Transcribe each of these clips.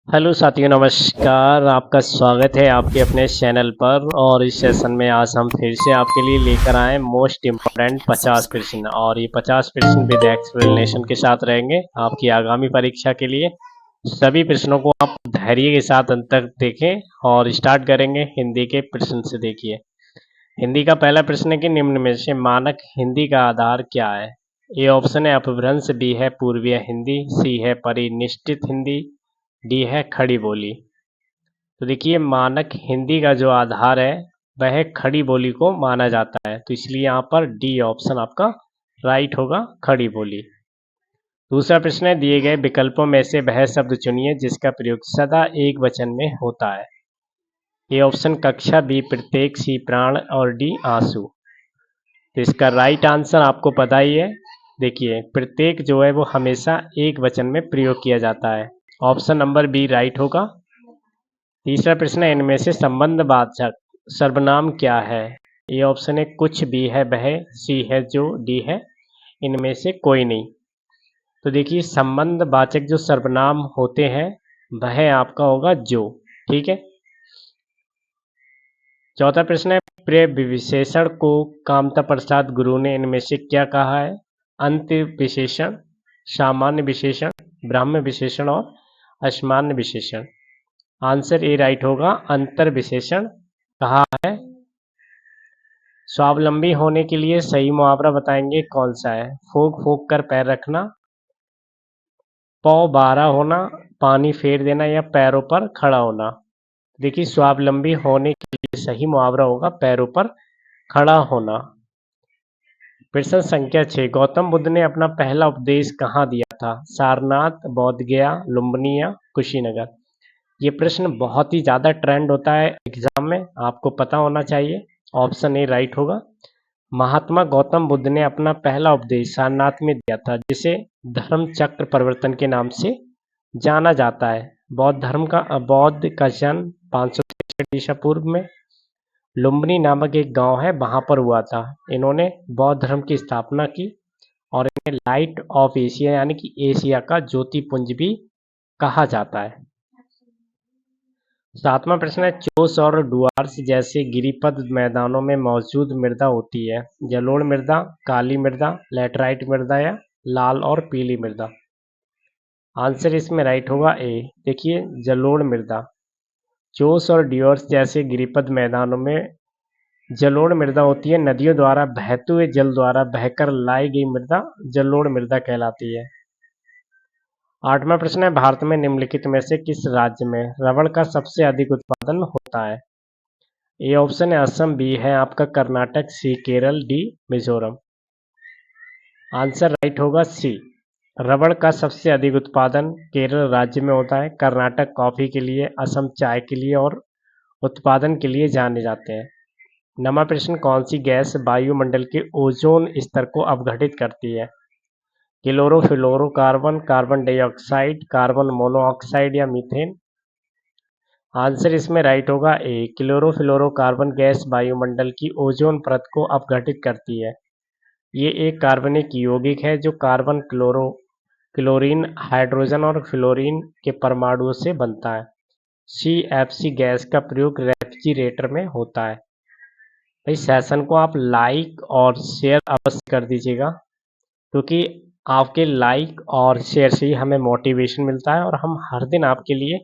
Hello साथियों, नमस्कार। आपका स्वागत है आपके अपने चैनल पर। और इस सेशन में आज हम फिर से आपके लिए लेकर आए मोस्ट इम्पोर्टेंट 50 प्रश्न, और ये 50 प्रश्न विद एक्सप्लेनेशन के साथ रहेंगे आपकी आगामी परीक्षा के लिए। सभी प्रश्नों को आप धैर्य के साथ अंत तक देखें। और स्टार्ट करेंगे हिंदी के प्रश्न से। देखिए, हिंदी का पहला प्रश्न है कि निम्न में से मानक हिंदी का आधार क्या है। ए ऑप्शन है अपभ्रंश, बी है पूर्वीय हिंदी, सी है परिनिष्ठित हिंदी, डी है खड़ी बोली। तो देखिए, मानक हिंदी का जो आधार है वह खड़ी बोली को माना जाता है, तो इसलिए यहाँ पर डी ऑप्शन आपका राइट होगा, खड़ी बोली। दूसरा प्रश्न है, दिए गए विकल्पों में से वह शब्द चुनिए जिसका प्रयोग सदा एक वचन में होता है। ए ऑप्शन कक्षा, बी प्रत्येक, सी प्राण और डी आंसू। तो इसका राइट आंसर आपको पता ही है। देखिए, प्रत्येक जो है वो हमेशा एक वचन में प्रयोग किया जाता है। ऑप्शन नंबर बी राइट होगा। तीसरा प्रश्न है, इनमें से संबंधवाचक सर्वनाम क्या है। ए ऑप्शन है कुछ, बी है वह, सी है जो, डी है इनमें से कोई नहीं। तो देखिए, संबंधवाचक जो सर्वनाम होते हैं वह आपका होगा जो। ठीक है। चौथा प्रश्न है, प्रिय विशेषण को कामता प्रसाद गुरु ने इनमें से क्या कहा है। अंत्य विशेषण, सामान्य विशेषण, ब्राह्म विशेषण और असमान्य विशेषण। आंसर ए राइट होगा, अंतर विशेषण कहा है। स्वावलंबी होने के लिए सही मुहावरा बताएंगे कौन सा है। फूंक फूंक कर पैर रखना, पौ बारह होना, पानी फेर देना या पैरों पर खड़ा होना। देखिए, स्वावलंबी होने के लिए सही मुहावरा होगा पैरों पर खड़ा होना। प्रश्न संख्या 6, गौतम बुद्ध ने अपना पहला उपदेश कहाँ दिया था। सारनाथ, बोध गया, लुम्बिनी या कुशीनगर। ये प्रश्न बहुत ही ज़्यादा ट्रेंड होता है एग्जाम में, आपको पता होना चाहिए। ऑप्शन ए राइट होगा। महात्मा गौतम बुद्ध ने अपना पहला उपदेश सारनाथ में दिया था, जिसे धर्म चक्र परिवर्तन के नाम से जाना जाता है। बौद्ध का जन्म 563 ईसा पूर्व में लुम्बिनी नामक एक गांव है वहां पर हुआ था। इन्होंने बौद्ध धर्म की स्थापना की और इन्हें लाइट ऑफ एशिया यानी कि एशिया का ज्योतिपुंज भी कहा जाता है। सातवां प्रश्न है, चोस और डुआर्स जैसे गिरिपद मैदानों में मौजूद मृदा होती है। जलोढ़ मृदा, काली मृदा, लैटराइट मृदा या लाल और पीली मृदा। आंसर इसमें राइट होगा ए। देखिए, जलोढ़ मृदा। चोस और ड्यूअर्स जैसे गिरिपद मैदानों में जलोढ़ मृदा होती है। नदियों द्वारा बहते हुए जल द्वारा बहकर लाई गई मृदा जलोढ़ मृदा कहलाती है। आठवां प्रश्न है, भारत में निम्नलिखित में से किस राज्य में रबड़ का सबसे अधिक उत्पादन होता है। ए ऑप्शन है असम, बी है आपका Karnataka, C Kerala, D Mizoram. Answer right होगा सी। रबड़ का सबसे अधिक उत्पादन केरल राज्य में होता है। कर्नाटक कॉफी के लिए, असम चाय के लिए और उत्पादन के लिए जाने जाते हैं। नवा प्रश्न, कौन सी गैस वायुमंडल के ओजोन स्तर को अपघटित करती है। Chlorofluorocarbon, carbon dioxide, carbon monoxide या मीथेन। आंसर इसमें राइट होगा ए। क्लोरोफ्लोरोकार्बन गैस वायुमंडल की ओजोन परत को अपघटित करती है। ये एक कार्बनिक यौगिक है जो कार्बन, क्लोरीन, हाइड्रोजन और फ्लोरीन के परमाणुओं से बनता है। CFC गैस का प्रयोग रेफ्रिजरेटर में होता है। भाई, सेशन को आप लाइक और शेयर अवश्य कर दीजिएगा, क्योंकि आपके लाइक और शेयर से ही हमें मोटिवेशन मिलता है और हम हर दिन आपके लिए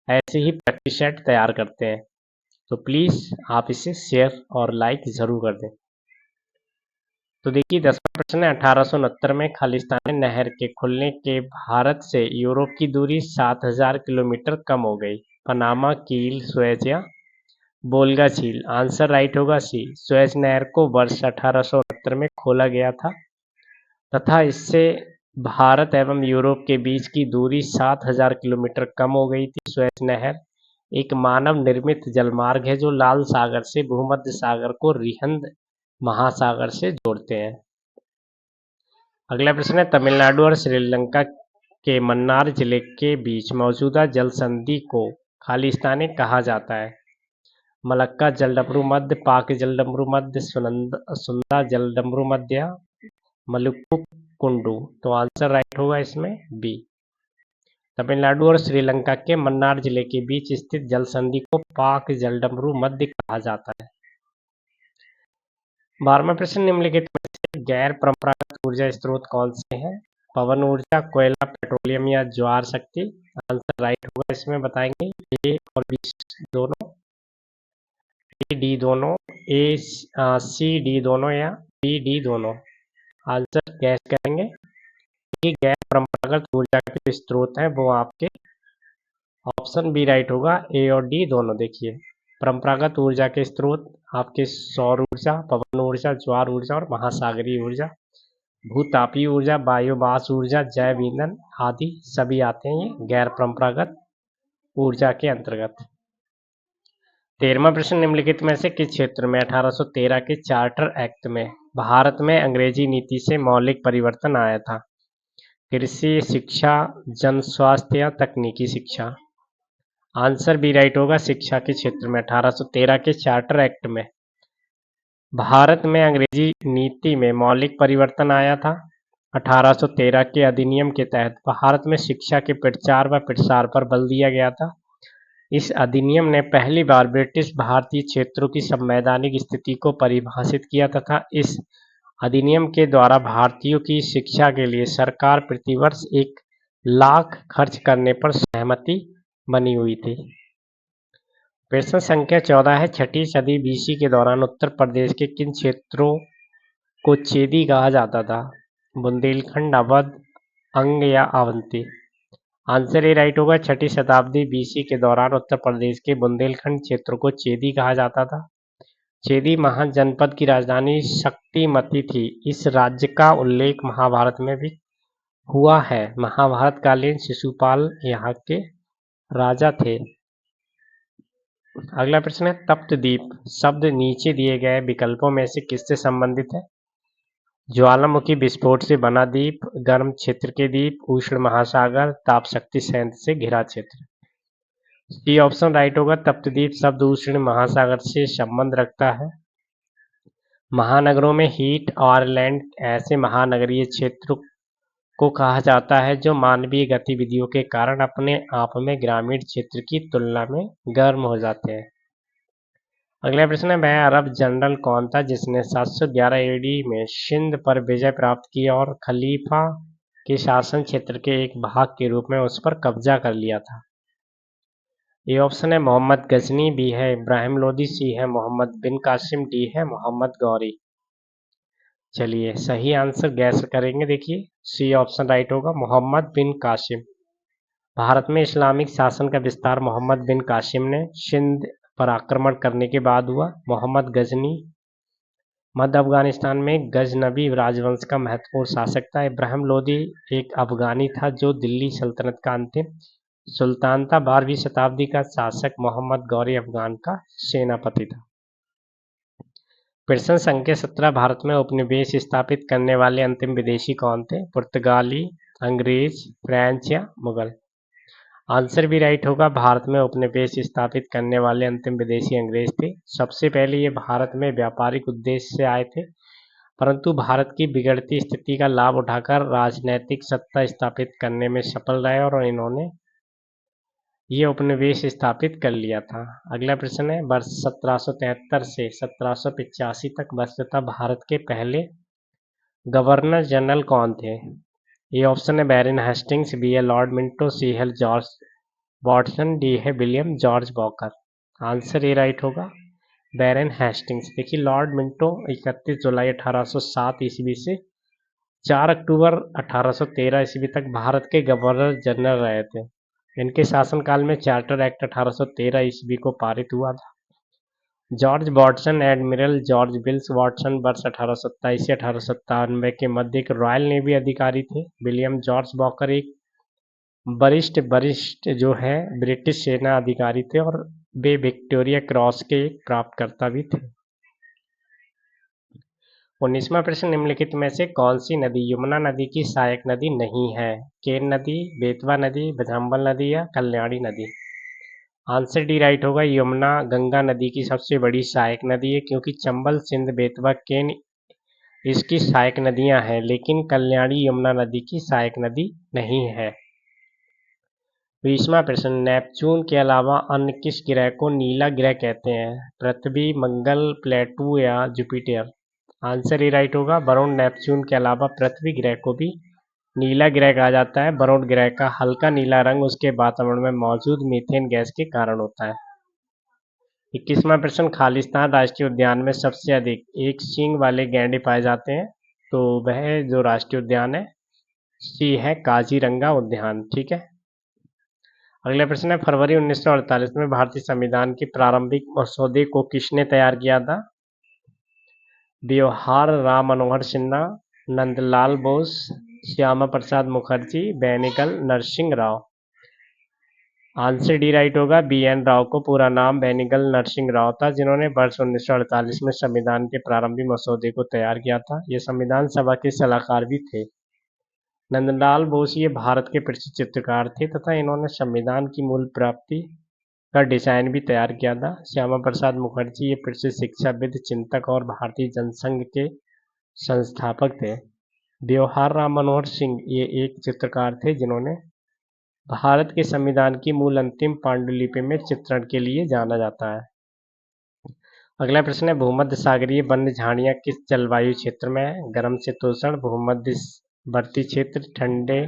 ऐसे ही प्रैक्टिस सेट तैयार करते हैं। तो प्लीज़ आप इसे शेयर और लाइक ज़रूर कर दें। तो देखिए, 10वां प्रश्न है, 1869 में खालिस्तानी नहर के खुलने के भारत से यूरोप की दूरी 7000 किलोमीटर कम हो गई। पनामा, कील, सुएज या बोल्गा झील। आंसर राइट होगा सी। सुएज नहर को वर्ष 1869 में खोला गया था तथा इससे भारत एवं यूरोप के बीच की दूरी 7000 किलोमीटर कम हो गई थी। सुएज नहर एक मानव निर्मित जलमार्ग है जो लाल सागर से भूमध्य सागर को रिहंद महासागर से जोड़ते हैं। अगला प्रश्न है, तमिलनाडु और श्रीलंका के मन्नार जिले के बीच मौजूदा जल संधि को खालिस्तानी कहा जाता है। मलक्का जलडमरू मध्य, पाक जलडमरू मध्य, सुंदा जलडमरू मध्य, मलुक्कू कुंडू। तो आंसर राइट होगा इसमें बी। तमिलनाडु और श्रीलंका के मन्नार जिले के बीच स्थित जल संधि को पाक जलडमरू मध्य कहा जाता है। 12वां प्रश्न निम्नलिखित में से गैर परंपरागत ऊर्जा स्रोत कौन से हैं? पवन ऊर्जा, कोयला, पेट्रोलियम या ज्वार शक्ति। आंसर राइट होगा इसमें बताएंगे ए और बी दोनों, ए डी दोनों, ए सी डी दोनों या बी डी दोनों। आंसर गैस करेंगे। ये गैर परंपरागत ऊर्जा के स्रोत हैं वो आपके ऑप्शन बी राइट होगा, ए और डी दोनों। देखिए परंपरागत ऊर्जा के स्रोत आपके सौर ऊर्जा, पवन ऊर्जा, ज्वार ऊर्जा और महासागरीय ऊर्जा, भूतापीय ऊर्जा, बायोमास ऊर्जा, जैव ईंधन आदि सभी आते हैं ये गैर परंपरागत ऊर्जा के अंतर्गत। 13वां प्रश्न निम्नलिखित में से किस क्षेत्र में 1813 के चार्टर एक्ट में भारत में अंग्रेजी नीति से मौलिक परिवर्तन आया था? कृषि, शिक्षा, जन स्वास्थ्य या तकनीकी शिक्षा। आंसर बी राइट होगा, शिक्षा के क्षेत्र में 1813 के चार्टर एक्ट में भारत में अंग्रेजी नीति में मौलिक परिवर्तन आया था। 1813 के अधिनियम के तहत भारत में शिक्षा के प्रचार व प्रसार पर बल दिया गया था। इस अधिनियम ने पहली बार ब्रिटिश भारतीय क्षेत्रों की संवैधानिक स्थिति को परिभाषित किया तथा इस अधिनियम के द्वारा भारतीयों की शिक्षा के लिए सरकार प्रतिवर्ष 1 लाख खर्च करने पर सहमति बनी हुई थी। प्रश्न संख्या 14 है, छठी सदी बीसी के दौरान उत्तर प्रदेश के किन क्षेत्रों को चेदी कहा जाता था? बुंदेलखंड, अवध, अंग या अवंती। आंसर ए राइट होगा, छठी शताब्दी बीसी के दौरान उत्तर प्रदेश के बुंदेलखंड क्षेत्र को चेदी कहा जाता था। चेदी महाजनपद की राजधानी शक्तिमती थी। इस राज्य का उल्लेख महाभारत में भी हुआ है। महाभारत कालीन शिशुपाल यहाँ के राजा थे। अगला प्रश्न है, तप्तद्वीप शब्द नीचे दिए गए विकल्पों में से किससे संबंधित है? ज्वालामुखी विस्फोट से बना द्वीप, गर्म क्षेत्र के द्वीप, उष्ण महासागर, ताप शक्ति संयंत्र से घिरा क्षेत्र। सी ऑप्शन राइट होगा, तप्तद्वीप शब्द उष्ण महासागर से संबंध रखता है। महानगरों में हीट आइलैंड ऐसे महानगरीय क्षेत्र को कहा जाता है जो मानवीय गतिविधियों के कारण अपने आप में ग्रामीण क्षेत्र की तुलना में गर्म हो जाते हैं। अगला प्रश्न है, वह अरब जनरल कौन था जिसने 711 एडी में सिंध पर विजय प्राप्त की और खलीफा के शासन क्षेत्र के एक भाग के रूप में उस पर कब्जा कर लिया था? ये ऑप्शन है मोहम्मद गजनी, बी है इब्राहिम लोदी, सी है मोहम्मद बिन कासिम, डी है मोहम्मद गौरी। चलिए सही आंसर गैस करेंगे। देखिए सी ऑप्शन राइट होगा, मोहम्मद बिन कासिम। भारत में इस्लामिक शासन का विस्तार मोहम्मद बिन कासिम ने सिंध पर आक्रमण करने के बाद हुआ। मोहम्मद गजनी मध्य अफगानिस्तान में गजनबी राजवंश का महत्वपूर्ण शासक था। इब्राहिम लोदी एक अफगानी था जो दिल्ली सल्तनत का अंतिम सुल्तान था। 12वीं शताब्दी का शासक मोहम्मद गौरी अफगान का सेनापति था। प्रश्न संख्या 17, भारत में उपनिवेश स्थापित करने वाले अंतिम विदेशी कौन थे? पुर्तगाली, अंग्रेज, फ्रेंच या मुगल। आंसर भी राइट होगा, भारत में उपनिवेश स्थापित करने वाले अंतिम विदेशी अंग्रेज थे। सबसे पहले ये भारत में व्यापारिक उद्देश्य से आए थे, परंतु भारत की बिगड़ती स्थिति का लाभ उठाकर राजनैतिक सत्ता स्थापित करने में सफल रहे और इन्होंने ये उपनिवेश स्थापित कर लिया था। अगला प्रश्न है, वर्ष 1773 से 1785 तक वस्तुतः भारत के पहले गवर्नर जनरल कौन थे? ये ऑप्शन है बैरन हेस्टिंग्स, बी है लॉर्ड मिंटो, सी है जॉर्ज वॉटसन, डी है William George walker. Answer A right होगा, बैरन हेस्टिंग्स। देखिए लॉर्ड मिंटो 31 जुलाई 1807 ईस्वी से 4 अक्टूबर 1813 ईस्वी तक भारत के गवर्नर जनरल रहे थे। इनके शासनकाल में चार्टर एक्ट 1813 ईस्वी को पारित हुआ था। George Watson admiral George Wills Watson वर्ष 1827 से 1897 के मध्य एक रॉयल नेवी अधिकारी थे। विलियम जॉर्ज वॉकर एक वरिष्ठ जो है ब्रिटिश सेना अधिकारी थे और वे विक्टोरिया क्रॉस के एक प्राप्तकर्ता भी थे। 19वां प्रश्न, निम्नलिखित में से कौन सी नदी यमुना नदी की सहायक नदी नहीं है? केन नदी, बेतवा नदी, चंबल नदी या कल्याणी नदी। आंसर डी राइट होगा, यमुना गंगा नदी की सबसे बड़ी सहायक नदी है, क्योंकि चंबल, सिंध, बेतवा, केन इसकी सहायक नदियां हैं, लेकिन कल्याणी यमुना नदी की सहायक नदी नहीं है। 20वां प्रश्न, नेपच्यून के अलावा अन्य किस ग्रह को नीला ग्रह कहते हैं? पृथ्वी, मंगल, प्लेटो या जुपिटर? आंसर ही राइट होगा, वरुण। नेपच्यून के अलावा पृथ्वी ग्रह को भी नीला ग्रह कहा जाता है। वरुण ग्रह का हल्का नीला रंग उसके वातावरण में मौजूद मीथेन गैस के कारण होता है। 21वां प्रश्न, खालिस्तान राष्ट्रीय उद्यान में सबसे अधिक एक सींग वाले गैंडे पाए जाते हैं? तो वह जो राष्ट्रीय उद्यान है सी है काजीरंगा उद्यान। ठीक है। अगला प्रश्न है, फरवरी 1948 में भारतीय संविधान के प्रारंभिक मसौदे को किसने तैयार किया था? Jawahar Ram Manohar Sinha, Nandlal Bose, Shyama Prasad Mukherjee, Benegal Narasimha Rau? Answer D right होगा, BN राव को पूरा नाम बेनिगल नरसिंह राव था, जिन्होंने वर्ष 1948 में संविधान के प्रारंभिक मसौदे को तैयार किया था। ये संविधान सभा के सलाहकार भी थे। नंदलाल बोस ये भारत के प्रसिद्ध चित्रकार थे तथा इन्होंने संविधान की मूल प्राप्ति का डिजाइन भी तैयार किया था। श्यामा प्रसाद मुखर्जी ये प्रसिद्ध शिक्षाविद, चिंतक और भारतीय जनसंघ के संस्थापक थे। जवाहर राम मनोहर सिंह ये एक चित्रकार थे जिन्होंने भारत के संविधान की मूल अंतिम पांडुलिपि में चित्रण के लिए जाना जाता है। अगला प्रश्न है, भूमध्य सागरीय वन्य झाड़ियाँ किस जलवायु क्षेत्र में है? गर्म शीतोष्ण, भूमध्यवर्ती क्षेत्र, ठंडे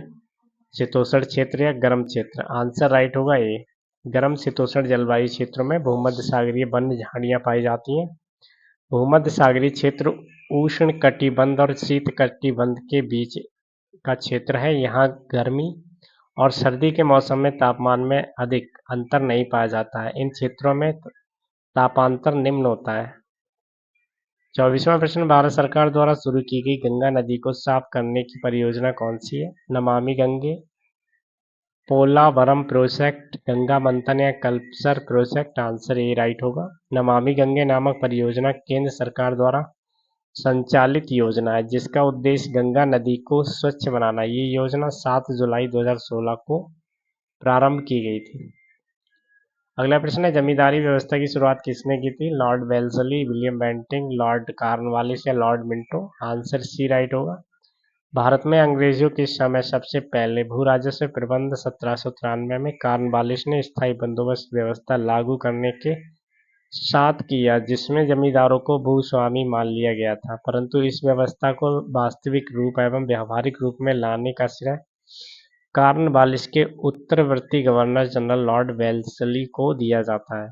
शीतोष्ण क्षेत्र या गर्म क्षेत्र? आंसर राइट होगा ए, गर्म शीतोष्ण जलवायु क्षेत्रों में भूमध्य सागरीय वन्य झाड़ियाँ पाई जाती हैं। भूमध्य सागरीय क्षेत्र उष्ण कटिबंध और शीत कटिबंध के बीच का क्षेत्र है। यहाँ गर्मी और सर्दी के मौसम में तापमान में अधिक अंतर नहीं पाया जाता है। इन क्षेत्रों में तापांतर निम्न होता है। 24वां प्रश्न, भारत सरकार द्वारा शुरू की गई गंगा नदी को साफ करने की परियोजना कौन सी है? नमामि गंगे, पोलावरम प्रोजेक्ट, गंगा मंथन या Kalpasar project? Answer A right होगा, नमामि गंगे नामक परियोजना केंद्र सरकार द्वारा संचालित योजना है जिसका उद्देश्य गंगा नदी को स्वच्छ बनाना। ये योजना 7 जुलाई 2016 को प्रारंभ की गई थी। अगला प्रश्न है, जमींदारी व्यवस्था की शुरुआत किसने की थी? Lord Wellesley, William Bentinck, Lord Cornwallis या Lord Minto? Answer C right होगा। भारत में अंग्रेजों के समय सबसे पहले भू राजस्व प्रबंध 1793 में कॉर्नवालिस ने स्थायी बंदोबस्त व्यवस्था लागू करने के साथ किया, जिसमें जमींदारों को भूस्वामी मान लिया गया था, परंतु इस व्यवस्था को वास्तविक रूप एवं व्यावहारिक रूप में लाने का श्रेय कॉर्नवालिस के उत्तरवर्ती गवर्नर जनरल लॉर्ड वेल्सली को दिया जाता है।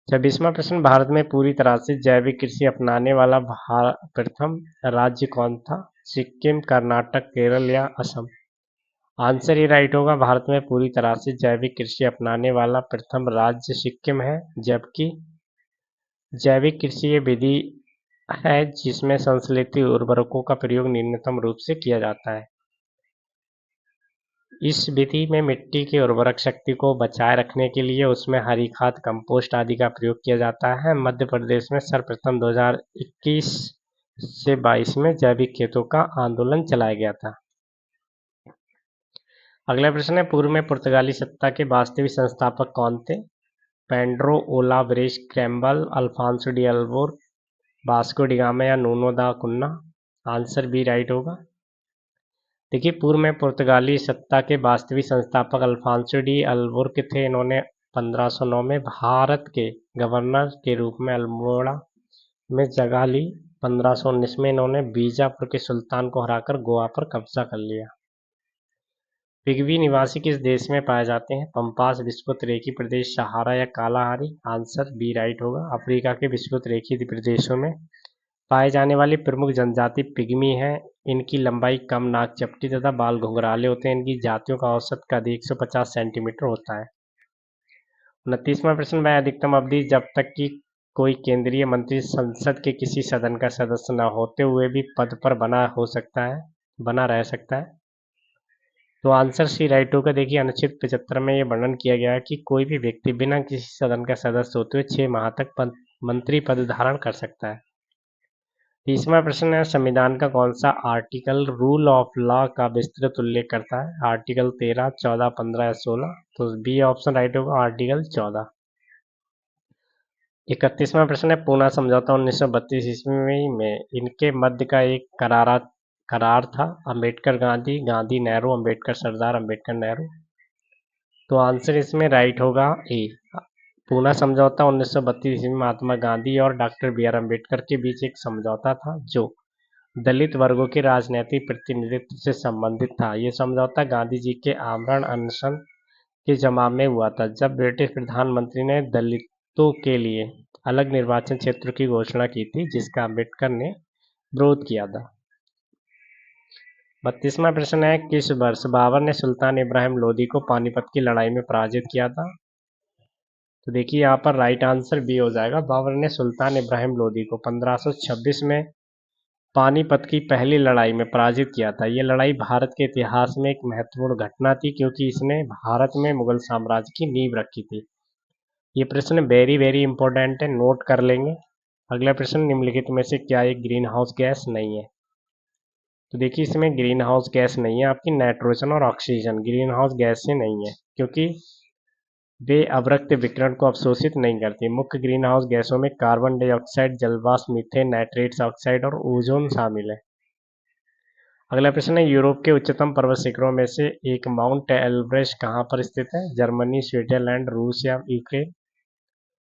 26वां प्रश्न, भारत में पूरी तरह से जैविक कृषि अपनाने वाला प्रथम राज्य कौन था? सिक्किम, कर्नाटक, केरल या असम? आंसर ही राइट होगा, भारत में पूरी तरह से जैविक कृषि अपनाने वाला प्रथम राज्य सिक्किम है, जबकि जैविक कृषि ये विधि है जिसमें संश्लेषित उर्वरकों का प्रयोग न्यूनतम रूप से किया जाता है। इस विधि में मिट्टी की उर्वरक शक्ति को बचाए रखने के लिए उसमें हरी खाद, कंपोस्ट आदि का प्रयोग किया जाता है। मध्य प्रदेश में सर्वप्रथम 2021 से 22 में जैविक खेतों का आंदोलन चलाया गया था। अगला प्रश्न है, पूर्व में पुर्तगाली सत्ता के वास्तविक संस्थापक कौन थे? Pedro Alvares Cabral, Alfonso de Albuquerque, Vasco da Gama या Nuno da Cunha? Answer B right होगा। देखिए, पूर्व में पुर्तगाली सत्ता के वास्तविक संस्थापक अल्फांसो डी अल्बुर्क थे। इन्होंने 1509 में भारत के गवर्नर के रूप में अल्मोड़ा में जगह ली। 1519 में इन्होंने बीजापुर के सुल्तान को हराकर गोवा पर कब्जा कर लिया। पिग्मी निवासी किस देश में पाए जाते हैं? पंपास, विषुवत रेखी प्रदेश, सहारा या कालाहारी? आंसर बी राइट होगा, अफ्रीका के विषुवत रेखी प्रदेशों में पाए जाने वाली प्रमुख जनजाति पिग्मी है। इनकी लंबाई कम, नाक चपटी तथा बाल घुंघराले होते हैं। इनकी जातियों का औसत कद 150 सेंटीमीटर होता है। 29वां प्रश्न, वह अधिकतम अवधि जब तक कि कोई केंद्रीय मंत्री संसद के किसी सदन का सदस्य न होते हुए भी पद पर बना रह सकता है? तो आंसर सी राइट होगा। देखिए, अनुच्छेद 75 में यह वर्णन किया गया है कि कोई भी व्यक्ति बिना किसी सदन का सदस्य होते हुए 6 माह तक मंत्री पद धारण कर सकता है। 30वां प्रश्न है, संविधान का कौन सा आर्टिकल रूल ऑफ लॉ का विस्तृत उल्लेख करता है? आर्टिकल 13, 14, 15 या 16? तो बी ऑप्शन राइट होगा, आर्टिकल 14। 31वां प्रश्न है, पूना समझौता 1932 ईस्वी में इनके मध्य का एक करार था? अम्बेडकर गांधी, गांधी नेहरू, अम्बेडकर सरदार, अम्बेडकर नेहरू? तो आंसर इसमें राइट होगा ए। पूना समझौता 1932 में महात्मा गांधी और डॉक्टर बी आर अम्बेडकर के बीच एक समझौता था जो दलित वर्गों के राजनीतिक प्रतिनिधित्व से संबंधित था। ये समझौता गांधी जी के आमरण अनशन के जवाब में हुआ था, जब ब्रिटिश प्रधानमंत्री ने दलितों के लिए अलग निर्वाचन क्षेत्र की घोषणा की थी, जिसका अम्बेडकर ने विरोध किया था। 32वां प्रश्न है, किस वर्ष बाबर ने सुल्तान इब्राहिम लोदी को पानीपत की लड़ाई में पराजित किया था? तो देखिए यहाँ पर राइट आंसर बी हो जाएगा। बाबर ने सुल्तान इब्राहिम लोदी को 1526 में पानीपत की पहली लड़ाई में पराजित किया था। ये लड़ाई भारत के इतिहास में एक महत्वपूर्ण घटना थी, क्योंकि इसने भारत में मुगल साम्राज्य की नींव रखी थी। ये प्रश्न वेरी वेरी इंपॉर्टेंट है, नोट कर लेंगे। अगला प्रश्न, निम्नलिखित में से क्या एक ग्रीन हाउस गैस नहीं है? तो देखिए इसमें ग्रीन हाउस गैस नहीं है, आपकी नाइट्रोजन और ऑक्सीजन ग्रीन हाउस गैस से नहीं है, क्योंकि वे अवरक्त विकिरण को अवशोषित नहीं करती। मुख्य ग्रीन हाउस गैसों में कार्बन डाइऑक्साइड, जलवाष्प, मीथेन, नाइट्रेट्स ऑक्साइड और ओजोन शामिल है। अगला प्रश्न है, यूरोप के उच्चतम पर्वत शिखरों में से एक माउंट एवरेस्ट कहाँ पर स्थित है? जर्मनी, स्विट्जरलैंड, रूस या Ukraine?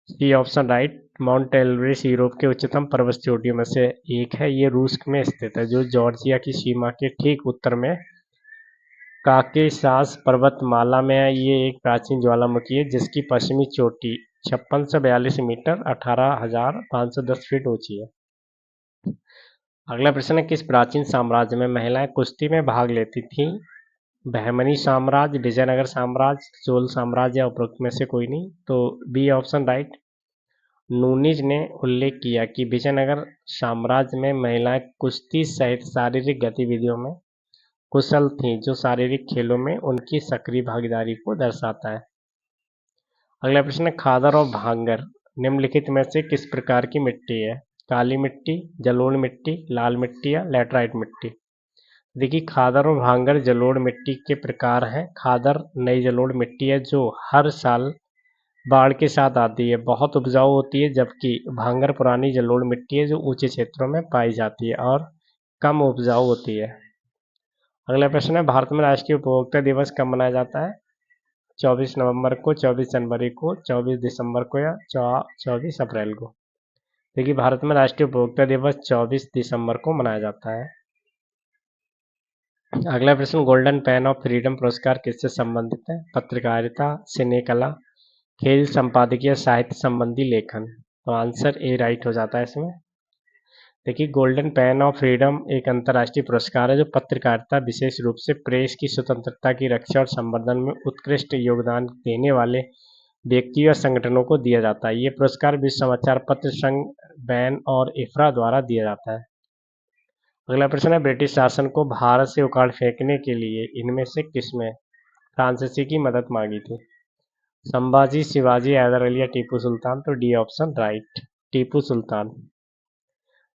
C option right. Mount Everest Europe के उच्चतम पर्वत चोटियों में से एक है। ये रूस में स्थित है, जो जॉर्जिया की सीमा के ठीक उत्तर में काकेसास पर्वतमाला में है। ये एक प्राचीन ज्वालामुखी है, जिसकी पश्चिमी चोटी 5642 मीटर 18,510 फीट ऊंची है। अगला प्रश्न है, किस प्राचीन साम्राज्य में महिलाएं कुश्ती में भाग लेती थीं? बहमनी साम्राज्य, विजयनगर साम्राज्य, चोल साम्राज्य या उपरोक्त में से कोई नहीं? तो बी ऑप्शन राइट। नूनिज ने उल्लेख किया कि विजयनगर साम्राज्य में महिलाएं कुश्ती सहित शारीरिक गतिविधियों में कुशल थीं, जो शारीरिक खेलों में उनकी सक्रिय भागीदारी को दर्शाता है। अगला प्रश्न है, खादर और भांगर निम्नलिखित में से किस प्रकार की मिट्टी है? काली मिट्टी, जलोढ़ मिट्टी, लाल मिट्टी या लैटराइट मिट्टी? देखिए खादर और भांगर जलोढ़ मिट्टी के प्रकार हैं। खादर नई जलोढ़ मिट्टी है जो हर साल बाढ़ के साथ आती है, बहुत उपजाऊ होती है, जबकि भांगर पुरानी जलोढ़ मिट्टी है जो ऊंचे क्षेत्रों में पाई जाती है और कम उपजाऊ होती है। अगला प्रश्न है, भारत में राष्ट्रीय उपभोक्ता दिवस कब मनाया जाता है? 24 नवंबर को, 24 जनवरी को, 24 दिसंबर को या 24 अप्रैल को? देखिए भारत में राष्ट्रीय उपभोक्ता दिवस 24 दिसंबर को मनाया जाता है। अगला प्रश्न, गोल्डन पेन ऑफ फ्रीडम पुरस्कार किससे संबंधित है? पत्रकारिता, सिने कला, खेल, संपादकीय, साहित्य संबंधी लेखन? तो आंसर ए राइट हो जाता है इसमें। देखिए गोल्डन पेन ऑफ फ्रीडम एक अंतर्राष्ट्रीय पुरस्कार है जो पत्रकारिता, विशेष रूप से प्रेस की स्वतंत्रता की रक्षा और संवर्धन में उत्कृष्ट योगदान देने वाले व्यक्तियों या संगठनों को दिया जाता है। ये पुरस्कार विश्व समाचार पत्र संघ, बैन और इफ्रा द्वारा दिया जाता है। अगला प्रश्न है, ब्रिटिश शासन को भारत से उखाड़ फेंकने के लिए इनमें से किसने फ्रांसीसी की मदद मांगी थी? संभाजी, शिवाजी, हैदर अली या टीपू सुल्तान? तो D option right, Tipu Sultan.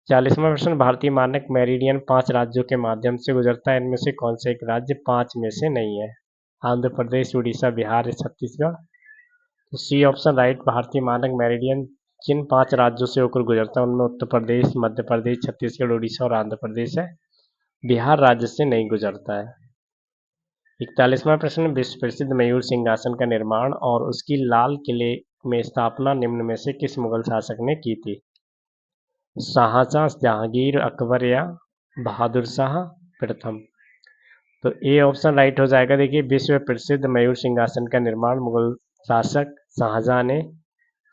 40वां प्रश्न, भारतीय मानक मेरिडियन 5 राज्यों के माध्यम से गुजरता है, इनमें से कौन सा एक राज्य 5 में से नहीं है? आंध्र प्रदेश, उड़ीसा, बिहार या छत्तीसगढ़? तो सी ऑप्शन राइट। भारतीय मानक मेरिडियन जिन 5 राज्यों से होकर गुजरता है उनमें उत्तर प्रदेश, मध्य प्रदेश, छत्तीसगढ़, उड़ीसा और आंध्र प्रदेश है। बिहार राज्य से नहीं गुजरता है। 41वां प्रश्न, विश्व प्रसिद्ध मयूर सिंहासन का निर्माण और उसकी लाल किले में स्थापना निम्न में से किस मुगल शासक ने की थी? शाहजहां, जहांगीर, अकबर या बहादुर शाह प्रथम? तो ए ऑप्शन राइट हो जाएगा। देखिए विश्व प्रसिद्ध मयूर सिंहासन का निर्माण मुगल शासक शाहजहां ने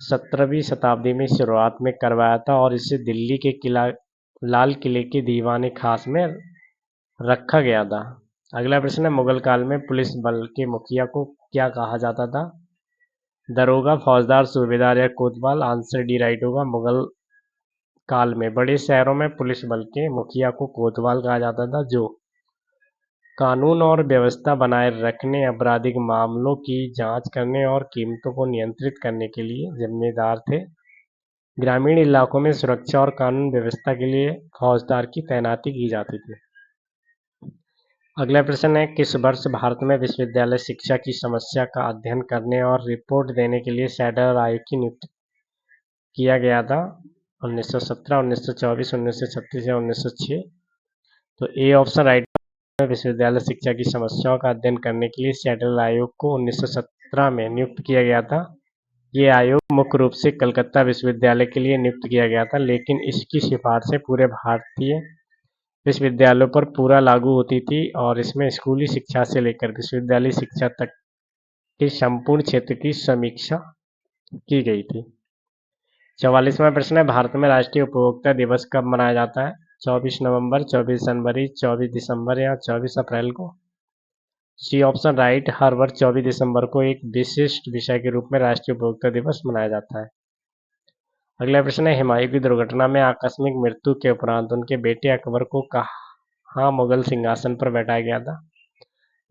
17वीं शताब्दी में शुरुआत में करवाया था और इसे दिल्ली के लाल किले के दीवान खास में रखा गया था। अगला प्रश्न है, मुगल काल में पुलिस बल के मुखिया को क्या कहा जाता था? दरोगा, फौजदार, सूबेदार या कोतवाल? आंसर डी राइट होगा। मुगल काल में बड़े शहरों में पुलिस बल के मुखिया को कोतवाल कहा जाता था, जो कानून और व्यवस्था बनाए रखने, आपराधिक मामलों की जांच करने और कीमतों को नियंत्रित करने के लिए जिम्मेदार थे। ग्रामीण इलाकों में सुरक्षा और कानून व्यवस्था के लिए फौजदार की तैनाती की जाती थी। अगला प्रश्न है, किस वर्ष भारत में विश्वविद्यालय शिक्षा की समस्या का अध्ययन करने और रिपोर्ट देने के लिए सैडल आयोग की नियुक्ति किया गया था? 1917, 1924, 1936 या 1906? तो ए ऑप्शन राइट। विश्वविद्यालय शिक्षा की समस्याओं का अध्ययन करने के लिए सैडल आयोग को 2017 में नियुक्त किया गया था। ये आयोग मुख्य रूप से कलकत्ता विश्वविद्यालय के लिए नियुक्त किया गया था, लेकिन इसकी सिफारिशें पूरे भारतीय विश्वविद्यालयों पर पूरा लागू होती थी और इसमें स्कूली शिक्षा से लेकर विश्वविद्यालय शिक्षा तक के संपूर्ण क्षेत्र की समीक्षा की गई थी। 44वां प्रश्न है, भारत में राष्ट्रीय उपभोक्ता दिवस कब मनाया जाता है? 24 नवंबर, 24 जनवरी, 24 दिसंबर या 24 अप्रैल को? सी ऑप्शन राइट। हर वर्ष 24 दिसंबर को एक विशिष्ट विषय के रूप में राष्ट्रीय उपभोक्ता दिवस मनाया जाता है। अगला प्रश्न है, हुमायूं की दुर्घटना में आकस्मिक मृत्यु के उपरांत उनके बेटे अकबर को कहाँ मुगल सिंहासन पर बैठाया गया था?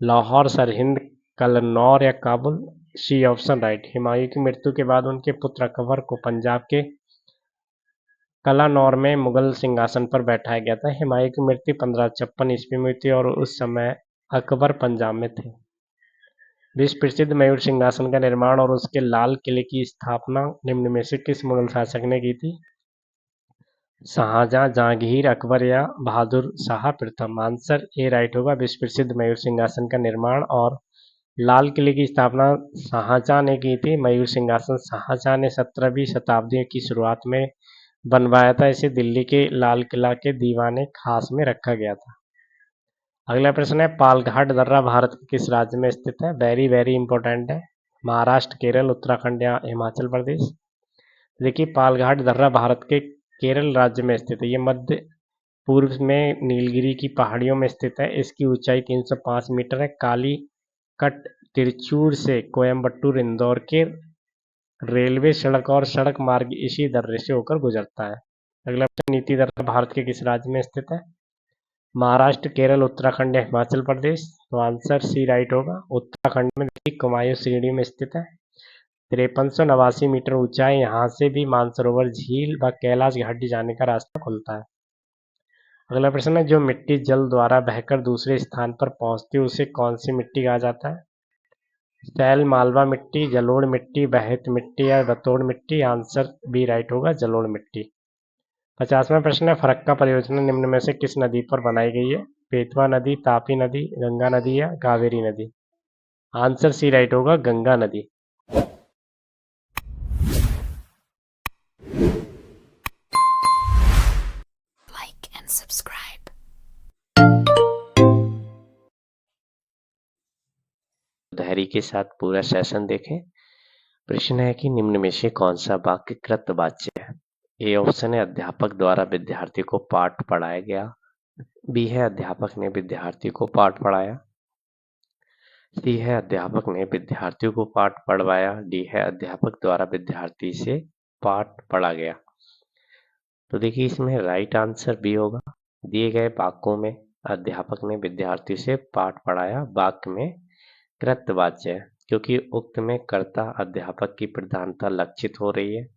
लाहौर, सरहिंद, कन्नौज या Kabul? C option right. Humayun की मृत्यु के बाद उनके पुत्र अकबर को पंजाब के कलानौर में मुगल सिंहासन पर बैठाया गया था। हुमायूं की मृत्यु 1556 ईस्वी में हुई थी और उस समय अकबर पंजाब में थे। विश्व प्रसिद्ध मयूर सिंहासन का निर्माण और उसके लाल किले की स्थापना निम्न में से किस मुगल शासक ने की थी? शाहजहां, जहांगीर, अकबर या बहादुर शाह प्रथम? आंसर ए राइट होगा। विश्व प्रसिद्ध मयूर सिंहासन का निर्माण और लाल किले की स्थापना शाहजहां ने की थी। मयूर सिंहासन शाहजहां ने 17वीं शताब्दी की शुरुआत में बनवाया था। इसे दिल्ली के लाल किला के दीवाने खास में रखा गया था। अगला प्रश्न है, पालघाट दर्रा भारत के किस राज्य में स्थित है? वेरी वेरी इंपॉर्टेंट है। महाराष्ट्र, केरल, उत्तराखंड या हिमाचल प्रदेश? देखिए, पालघाट दर्रा भारत के केरल राज्य में स्थित है। ये मध्य पूर्व में नीलगिरी की पहाड़ियों में स्थित है। इसकी ऊंचाई 305 मीटर है। कालीकट तिरचूर से कोयम्बटूर इंदौर के रेलवे सड़क और सड़क मार्ग इसी दर्रे से होकर गुजरता है। अगला प्रश्न, नीति दर्रा भारत के किस राज्य में स्थित है? महाराष्ट्र, केरल, उत्तराखंड या हिमाचल प्रदेश? तो आंसर सी राइट होगा। उत्तराखंड में देखिए कुमायूं श्रेणी में स्थित है। 5389 मीटर ऊंचा है। यहाँ से भी मानसरोवर झील व कैलाश घाटी जाने का रास्ता खुलता है। अगला प्रश्न है, जो मिट्टी जल द्वारा बहकर दूसरे स्थान पर पहुंचती है उसे कौन सी मिट्टी कहा जाता है? सैल, मालवा मिट्टी, जलोढ़ मिट्टी, बहत मिट्टी या बतौड़ मिट्टी? आंसर बी राइट होगा, जलोढ़ मिट्टी। 50वां प्रश्न है, फरक्का परियोजना निम्न में से किस नदी पर बनाई गई है? बेतवा नदी, तापी नदी, गंगा नदी या कावेरी नदी? आंसर सी राइट होगा, गंगा नदी। Like and subscribe. धैर्य के साथ पूरा सेशन देखें। प्रश्न है कि निम्न में से कौन सा वाक्य कृतवाच्य है? ए ऑप्शन है, अध्यापक द्वारा विद्यार्थी को पाठ पढ़ाया गया। बी है, अध्यापक ने विद्यार्थी को पाठ पढ़ाया। सी है, अध्यापक ने विद्यार्थियों को पाठ पढ़वाया। डी है, अध्यापक द्वारा विद्यार्थी से पाठ पढ़ा गया। तो देखिए, इसमें राइट आंसर बी होगा। दिए गए वाक्यों में अध्यापक ने विद्यार्थी से पाठ पढ़ाया वाक्य में कृतवाच्य है, क्योंकि उक्त में कर्ता अध्यापक की प्रधानता लक्षित हो रही है।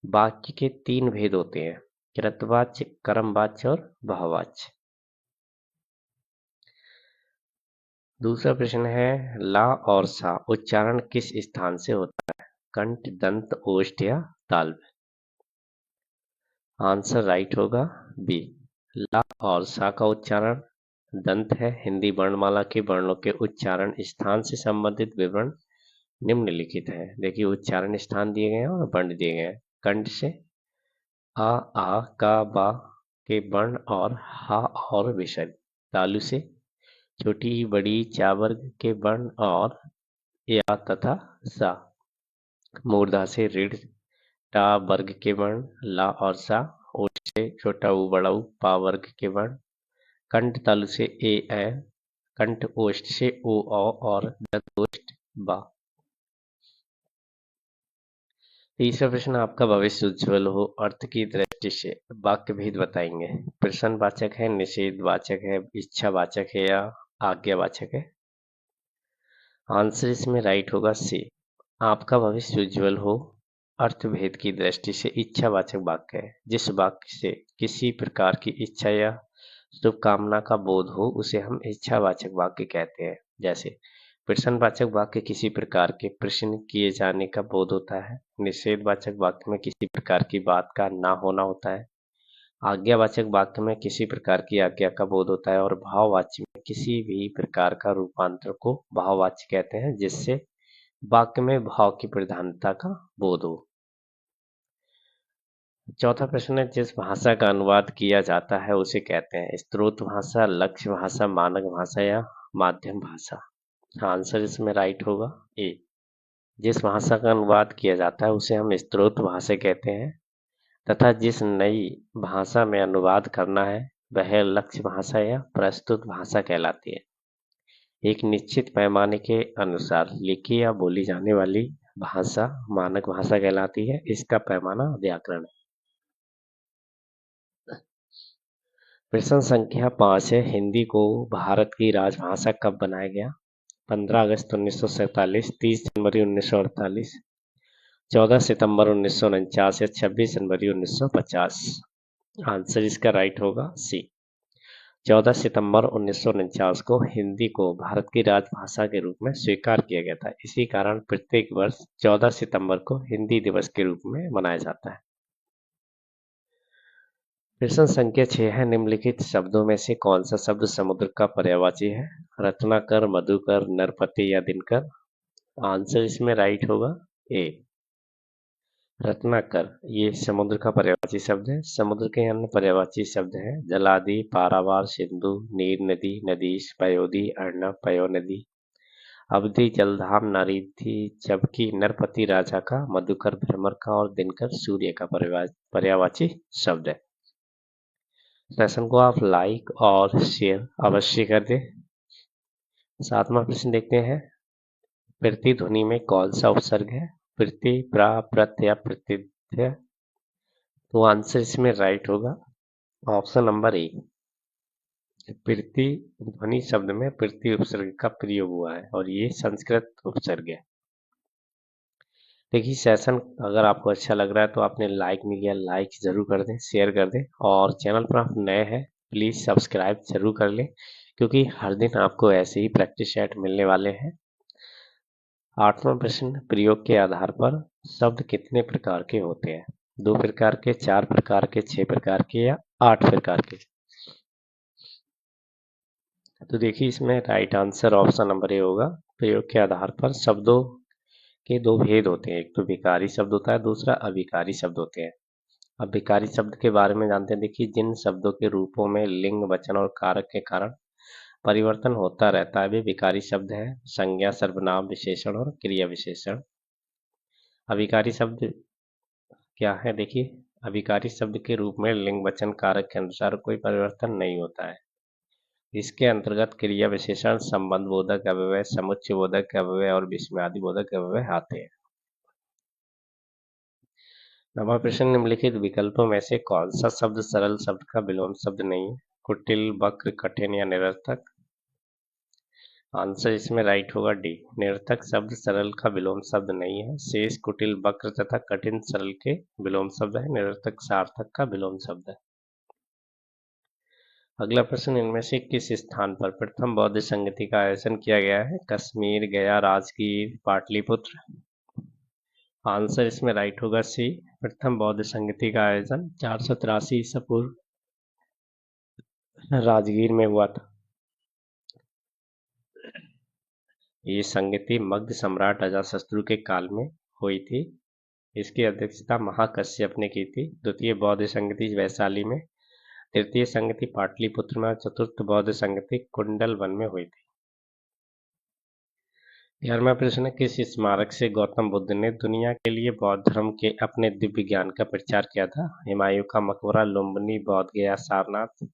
वाक्य के 3 भेद होते हैं, कृतवाच्य, कर्मवाच्य और भाववाच्य। दूसरा प्रश्न है, ला और सा उच्चारण किस स्थान से होता है? कंठ, दंत, ओष्ठ या तालव्य? आंसर राइट होगा बी। ला और सा का उच्चारण दंत है। हिंदी वर्णमाला के वर्णों के उच्चारण स्थान से संबंधित विवरण निम्नलिखित है। देखिए, उच्चारण स्थान दिए गए हैं और वर्ण दिए गए हैं। कंठ से आ, का, बा के वर्ण और हा और विसर्ग। तालु से छोटी, बड़ी, चा वर्ग के वर्ण और या तथा सा। मूर्धा से ऋढ़, टा वर्ग के वर्ण, ला और सा। ओष्ठ से छोटा ऊ, बड़ा ऊ, पा वर्ग के वर्ण। कंठ तालु से ए, कंठ ओष्ठ से ओ, और दंतोष्ठ बा। तीसरा प्रश्न, आपका भविष्य उज्ज्वल हो अर्थ की दृष्टि से वाक्य भेद बताएंगे। प्रश्नवाचक है, निषेधवाचक है, इच्छावाचक है या आज्ञावाचक है? आंसर इसमें राइट होगा सी। आपका भविष्य उज्ज्वल हो अर्थ भेद की दृष्टि से इच्छावाचक वाक्य है। जिस वाक्य से किसी प्रकार की इच्छा या शुभकामना का बोध हो उसे हम इच्छावाचक वाक्य कहते हैं। जैसे प्रश्नवाचक वाक्य किसी प्रकार के प्रश्न किए जाने का बोध होता है। निषेधवाचक वाक्य में किसी प्रकार की बात का ना होना होता है। आज्ञावाचक वाक्य में किसी प्रकार की आज्ञा का बोध होता है और भाववाच्य में किसी भी प्रकार का रूपांतर को भाववाच्य कहते हैं, जिससे वाक्य में भाव की प्रधानता का बोध हो। चौथा प्रश्न है, जिस भाषा का अनुवाद किया जाता है उसे कहते हैं स्रोत भाषा, लक्ष्य भाषा, मानक भाषा या माध्यम भाषा। आंसर इसमें राइट होगा ए। जिस भाषा का अनुवाद किया जाता है उसे हम स्रोत भाषा कहते हैं तथा जिस नई भाषा में अनुवाद करना है वह लक्ष्य भाषा या प्रस्तुत भाषा कहलाती है। एक निश्चित पैमाने के अनुसार लिखी या बोली जाने वाली भाषा मानक भाषा कहलाती है। इसका पैमाना व्याकरण है। प्रश्न संख्या 5 है, हिंदी को भारत की राजभाषा कब बनाया गया? 15 अगस्त 1947, 30 जनवरी 1948, 14 सितंबर 1949 या 26 जनवरी 1950। आंसर इसका राइट होगा सी। 14 सितंबर 1949 को हिंदी को भारत की राजभाषा के रूप में स्वीकार किया गया था। इसी कारण प्रत्येक वर्ष 14 सितंबर को हिंदी दिवस के रूप में मनाया जाता है। प्रश्न संख्या 6 है, निम्नलिखित शब्दों में से कौन सा शब्द समुद्र का पर्यायवाची है? रत्नाकर, मधुकर, नरपति या दिनकर। आंसर इसमें राइट होगा ए। रत्नाकर ये समुद्र का पर्यायवाची शब्द है। समुद्र के अन्य पर्यायवाची शब्द हैं जलादि, पारावार, सिंधु, नीर नदी, नदीश, पयोधी, अर्णव, पयोनदी, अवधि, जलधाम, नारीथी, जबकि नरपति राजा का, मधुकर भ्रमर का और दिनकर सूर्य का पर्यायवाची शब्द है। सेशन को आप लाइक और शेयर अवश्य कर दें। 7वां प्रश्न देखते हैं, प्रतिध्वनि में कौन सा उपसर्ग है? प्रति, प्रा, प्रत या प्रतिध्य। तो आंसर इसमें राइट होगा ऑप्शन नंबर ए। प्रति ध्वनि शब्द में प्रति उपसर्ग का प्रयोग हुआ है और ये संस्कृत उपसर्ग है। देखिए सेशन अगर आपको अच्छा लग रहा है तो आपने लाइक नहीं किया, लाइक जरूर कर दें, शेयर कर दें और चैनल पर आप नए हैं प्लीज सब्सक्राइब जरूर कर लें क्योंकि हर दिन आपको ऐसे ही प्रैक्टिस सेट मिलने वाले हैं। 8वां प्रश्न, प्रयोग के आधार पर शब्द कितने प्रकार के होते हैं? 2 प्रकार के, 4 प्रकार के, 6 प्रकार के या 8 प्रकार के। तो देखिए इसमें right answer option number A होगा। प्रयोग के आधार पर शब्दों के 2 भेद होते हैं, एक तो विकारी शब्द होता है, दूसरा अविकारी शब्द होते हैं। अब विकारी शब्द के बारे में जानते हैं। देखिए जिन शब्दों के रूपों में लिंग, वचन और कारक के कारण परिवर्तन होता रहता है वे विकारी शब्द है। संज्ञा, सर्वनाम, विशेषण और क्रिया विशेषण। अविकारी शब्द क्या है? देखिए अविकारी शब्द के रूप में लिंग, वचन, कारक के अनुसार कोई परिवर्तन नहीं होता है। इसके अंतर्गत क्रिया विशेषण, संबंध बोधक अव्यय, समुच्चय बोधक अव्यय और विस्मयादि बोधक अव्यय आते हैं। 9वां प्रश्न, निम्नलिखित विकल्पों में से कौन सा शब्द सरल शब्द का विलोम शब्द नहीं है? कुटिल, वक्र, कठिन या निरर्थक। आंसर इसमें राइट होगा डी। निरर्थक शब्द सरल का विलोम शब्द नहीं है। शेष, कुटिल, वक्र तथा कठिन सरल के विलोम शब्द है। निरर्थक सार्थक का विलोम शब्द है। अगला प्रश्न, इनमें से किस स्थान पर प्रथम बौद्ध संगति का आयोजन किया गया है? कश्मीर, गया, राजगीर, पाटलिपुत्र। आंसर इसमें राइट होगा सी। प्रथम बौद्ध संगति का आयोजन 483 ईसा पूर्व राजगीर में हुआ था। ये संगति मगध सम्राट अजातशत्रु के काल में हुई थी। इसकी अध्यक्षता महाकश्यप ने की थी। द्वितीय बौद्ध संगति वैशाली में, तृतीय संगति पाटलिपुत्र में, चतुर्थ बौद्ध संगति कुंडल वन में हुई थी। 11वां प्रश्न, किस स्मारक से गौतम बुद्ध ने दुनिया के लिए बौद्ध धर्म के अपने दिव्य ज्ञान का प्रचार किया था? हुमायूं का मकबरा, लुम्बिनी, बौद्ध गया, सारनाथ।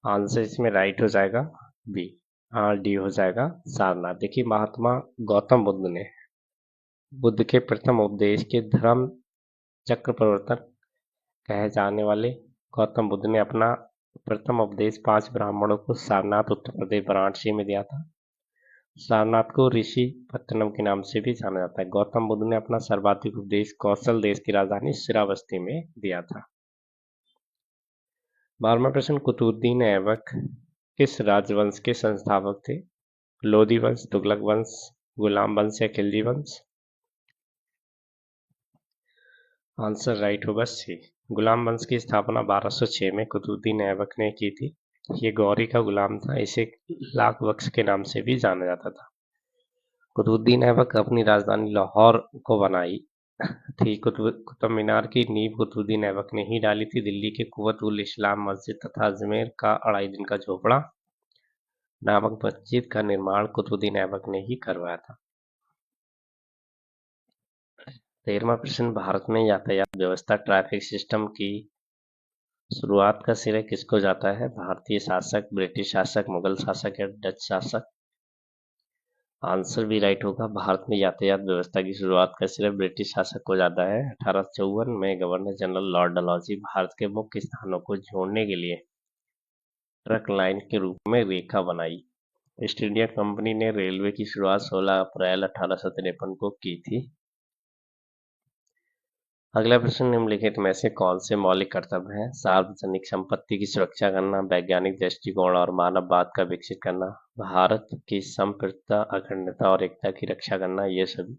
आंसर इसमें राइट हो जाएगा बी। डी हो जाएगा सारनाथ। देखिए महात्मा गौतम बुद्ध ने बुद्ध के प्रथम उपदेश के धर्म चक्र प्रवर्तन कहे जाने वाले गौतम बुद्ध ने अपना प्रथम उपदेश 5 ब्राह्मणों को सारनाथ उत्तर प्रदेश वाराणसी में दिया था। सारनाथ को ऋषि पत्तनम के नाम से भी जाना जाता है। गौतम बुद्ध ने अपना सर्वाधिक उपदेश कौशल देश की राजधानी श्रावस्ती में दिया था। 12वां प्रश्न, कुतुबुद्दीन ऐबक किस राजवंश के संस्थापक थे? लोधी वंश, तुगलक वंश, गुलाम वंश या खिलजी वंश। आंसर राइट होगा सी। गुलाम वंश की स्थापना 1206 में कुतुबुद्दीन ऐबक ने की थी। ये गौरी का गुलाम था। इसे लाख वंश के नाम से भी जाना जाता था। कुतुबुद्दीन ऐबक अपनी राजधानी लाहौर को बनाई थी। कुतुब मीनार की नींव कुतुबुद्दीन ऐबक ने ही डाली थी। दिल्ली के कुवत उल इस्लाम मस्जिद तथा अजमेर का 2.5 दिन का झोपड़ा नामक मस्जिद का निर्माण कुतुबुद्दीन ऐबक ने ही करवाया था। 13वां प्रश्न, भारत में यातायात व्यवस्था ट्रैफिक सिस्टम की शुरुआत का श्रेय किसको जाता है? भारतीय शासक, ब्रिटिश शासक, मुगल शासक या डच शासक? आंसर भी राइट होगा। भारत में यातायात व्यवस्था की शुरुआत का श्रेय ब्रिटिश शासक को जाता है। 1854 में governor general Lord Dalhousie Bharat के मुख्य स्थानों को जोड़ने के लिए ट्रक लाइन के रूप में रेखा बनाई। ईस्ट इंडिया कंपनी ने रेलवे की शुरुआत 16 अप्रैल 1853 को की थी। अगला प्रश्न, निम्नलिखित में से कौन से मौलिक कर्तव्य हैं? सार्वजनिक संपत्ति की सुरक्षा करना, वैज्ञानिक दृष्टिकोण और मानववाद का विकसित करना, भारत की संप्रभुता, अखंडता और एकता की रक्षा करना, ये सभी।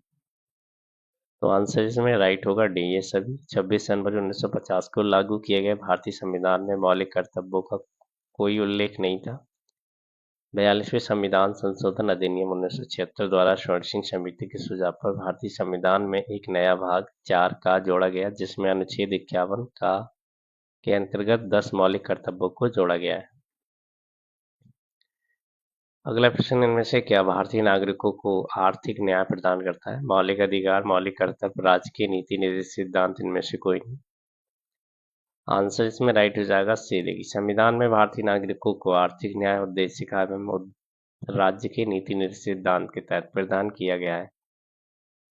तो आंसर इसमें राइट होगा डी, ये सभी। 26 जनवरी 1950 को लागू किए गए भारतीय संविधान में मौलिक कर्तव्यों का कोई उल्लेख नहीं था। 42वें संविधान संशोधन अधिनियम 1976 द्वारा स्वर्ण सिंह समिति के सुझाव पर भारतीय संविधान में एक नया भाग 4 का जोड़ा गया, जिसमें अनुच्छेद 51 का के अंतर्गत 10 मौलिक कर्तव्यों को जोड़ा गया है। अगला प्रश्न, इनमें से क्या भारतीय नागरिकों को आर्थिक न्याय प्रदान करता है? मौलिक अधिकार, मौलिक कर्तव्य, राजकीय नीति, निर्देशित सिद्धांत, इनमें से कोई नहीं। आंसर इसमें राइट हो जाएगा सी देगी। संविधान में भारतीय नागरिकों को आर्थिक न्याय उद्देशिका एवं राज्य के नीति निर्देशित सिद्धांत के तहत प्रदान किया गया है।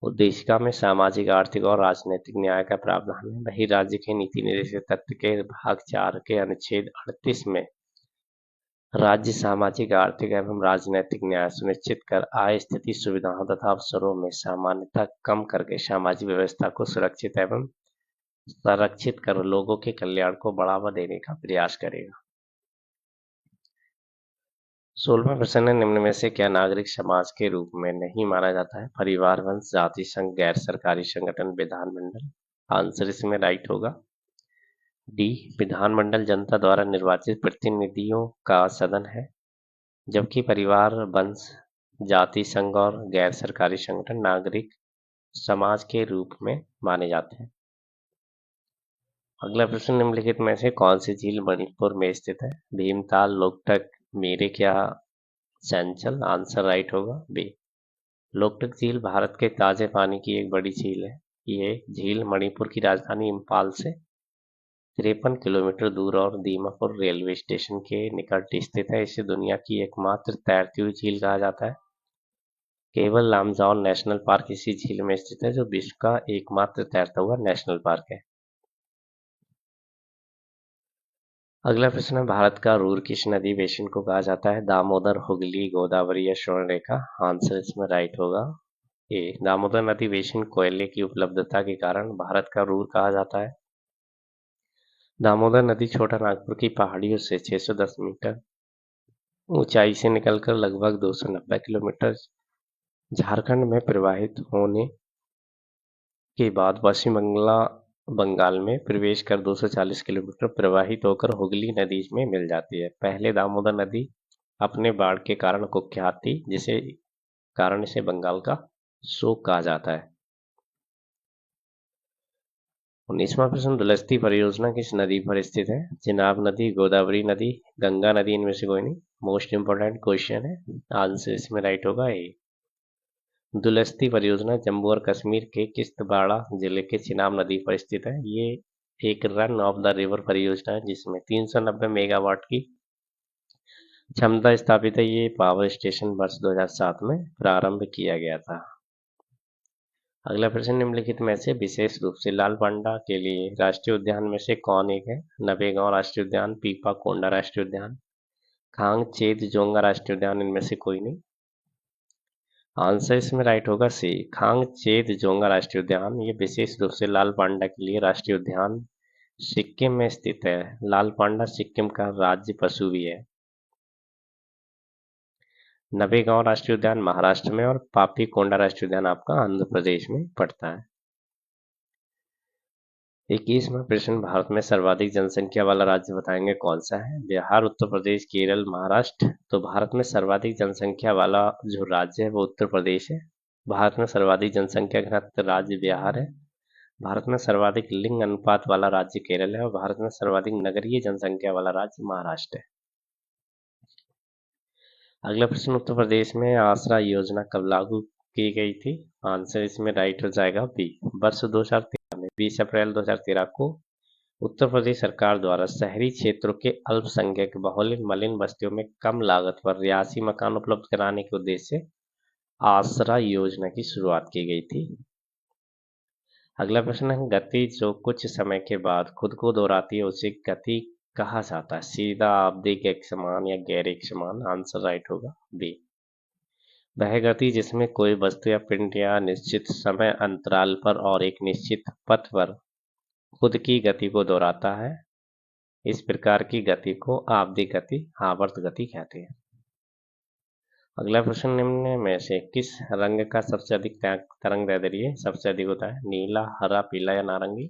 उद्देशिका में सामाजिक, आर्थिक और राजनीतिक न्याय का प्रावधान है। वही राज्य के नीति निर्देशित तत्व के भाग 4 के अनुच्छेद 38 में राज्य सामाजिक, आर्थिक एवं राजनीतिक न्याय सुनिश्चित कर आय, स्थिति, सुविधाओं तथा अवसरों में समानता कम करके सामाजिक व्यवस्था को सुरक्षित एवं संरक्षित कर लोगों के कल्याण को बढ़ावा देने का प्रयास करेगा। 16वां प्रश्न है, निम्न में से क्या नागरिक समाज के रूप में नहीं माना जाता है? परिवार, वंश, जाति संघ, गैर सरकारी संगठन, विधानमंडल। आंसर इसमें राइट होगा डी, विधानमंडल जनता द्वारा निर्वाचित प्रतिनिधियों का सदन है, जबकि परिवार, वंश, जाति संघ और गैर सरकारी संगठन नागरिक समाज के रूप में माने जाते हैं। अगला प्रश्न, निम्नलिखित में से कौन सी झील मणिपुर में स्थित है? भीमताल, लोकटक, मेरक या चंचल? आंसर राइट होगा बी। लोकटक झील भारत के ताजे पानी की एक बड़ी झील है। ये झील मणिपुर की राजधानी इम्फाल से 53 किलोमीटर दूर और दीमापुर रेलवे स्टेशन के निकट स्थित है। इसे दुनिया की एकमात्र तैरती हुई झील कहा जाता है। केवल लामजाओ नेशनल पार्क इसी झील में स्थित है, जो विश्व का एकमात्र तैरता हुआ नेशनल पार्क है। अगला प्रश्न है, भारत का रूर किस नदी बेसिन को कहा जाता है? दामोदर, हुगली, गोदावरी या स्वर्णरेखा? आंसर इसमें राइट होगा ए, दामोदर नदी बेसिन कोयले की उपलब्धता के कारण भारत का रूर कहा जाता है। दामोदर नदी छोटा नागपुर की पहाड़ियों से 610 मीटर ऊंचाई से निकलकर लगभग 290 किलोमीटर झारखंड में प्रवाहित होने के बाद पश्चिम बंगाल में प्रवेश कर 240 किलोमीटर प्रवाहित होकर हुगली नदी में मिल जाती है। पहले दामोदर नदी अपने बाढ़ के कारण कुख्यात थी, जिसे कारण इसे बंगाल का शोक कहा जाता है। 19वां प्रश्न, दुलस्ती परियोजना किस नदी पर स्थित है? चिनाब नदी, गोदावरी नदी, गंगा नदी, इनमें से कोई नहीं। मोस्ट इंपोर्टेंट क्वेश्चन है, आंसर इसमें राइट होगा ए। दुलस्ती परियोजना जम्मू और कश्मीर के किश्तवाड़ जिले के चिनाब नदी पर स्थित है। ये एक रन ऑफ द रिवर परियोजना है, जिसमें 390 मेगावाट की क्षमता स्थापित है। ये पावर स्टेशन वर्ष 2007 में प्रारंभ किया गया था। अगला प्रश्न, निम्नलिखित में से विशेष रूप से लाल पांडा के लिए राष्ट्रीय उद्यान में से कौन एक है? नवेगांव राष्ट्रीय उद्यान, पीपा कोंडा राष्ट्रीय उद्यान, खांग चेत जोंगा राष्ट्रीय उद्यान, इनमें से कोई नहीं। आंसर इसमें राइट होगा सी, खांग चेत जोंगा राष्ट्रीय उद्यान। ये विशेष रूप से लाल पांडा के लिए राष्ट्रीय उद्यान सिक्किम में स्थित है। लाल पांडा सिक्किम का राज्य पशु भी है। नवेगांव राष्ट्रीय उद्यान महाराष्ट्र में और पापी कोंडा राष्ट्रीय उद्यान आपका आंध्र प्रदेश में पड़ता है। 21वां प्रश्न, भारत में सर्वाधिक जनसंख्या वाला राज्य बताएंगे कौन सा है? बिहार, उत्तर प्रदेश, केरल, महाराष्ट्र? तो भारत में सर्वाधिक जनसंख्या वाला जो राज्य है वो उत्तर प्रदेश है। भारत में सर्वाधिक जनसंख्या घनत्व राज्य बिहार है। भारत में सर्वाधिक लिंग अनुपात वाला राज्य केरल है और भारत में सर्वाधिक नगरीय जनसंख्या वाला राज्य महाराष्ट्र है। अगला प्रश्न, उत्तर प्रदेश में आसरा योजना कब लागू की गई थी? आंसर इसमें राइट हो जाएगा बी, वर्ष 2013 में। 20 अप्रैल 2013 को उत्तर प्रदेश सरकार द्वारा शहरी क्षेत्रों के अल्पसंख्यक बहुल मलिन बस्तियों में कम लागत पर रिहायशी मकान उपलब्ध कराने के उद्देश्य से आसरा योजना की शुरुआत की गई थी। अगला प्रश्न है, गति जो कुछ समय के बाद खुद को दोहराती है उसे गति कहा जाता है? सीधा, आवधिक, एकसमान या गैर एकसमान? आंसर राइट होगा बी। वह गति जिसमें कोई वस्तु या पिंड या निश्चित समय अंतराल पर और एक निश्चित पथ पर खुद की गति को दोहराता है, इस प्रकार की गति को आवधिक गति, आवर्त गति कहते हैं। अगला प्रश्न, निम्न में से किस रंग का सबसे अधिक तरंग दैर्ध्य सबसे अधिक होता है? नीला, हरा, पीला या नारंगी?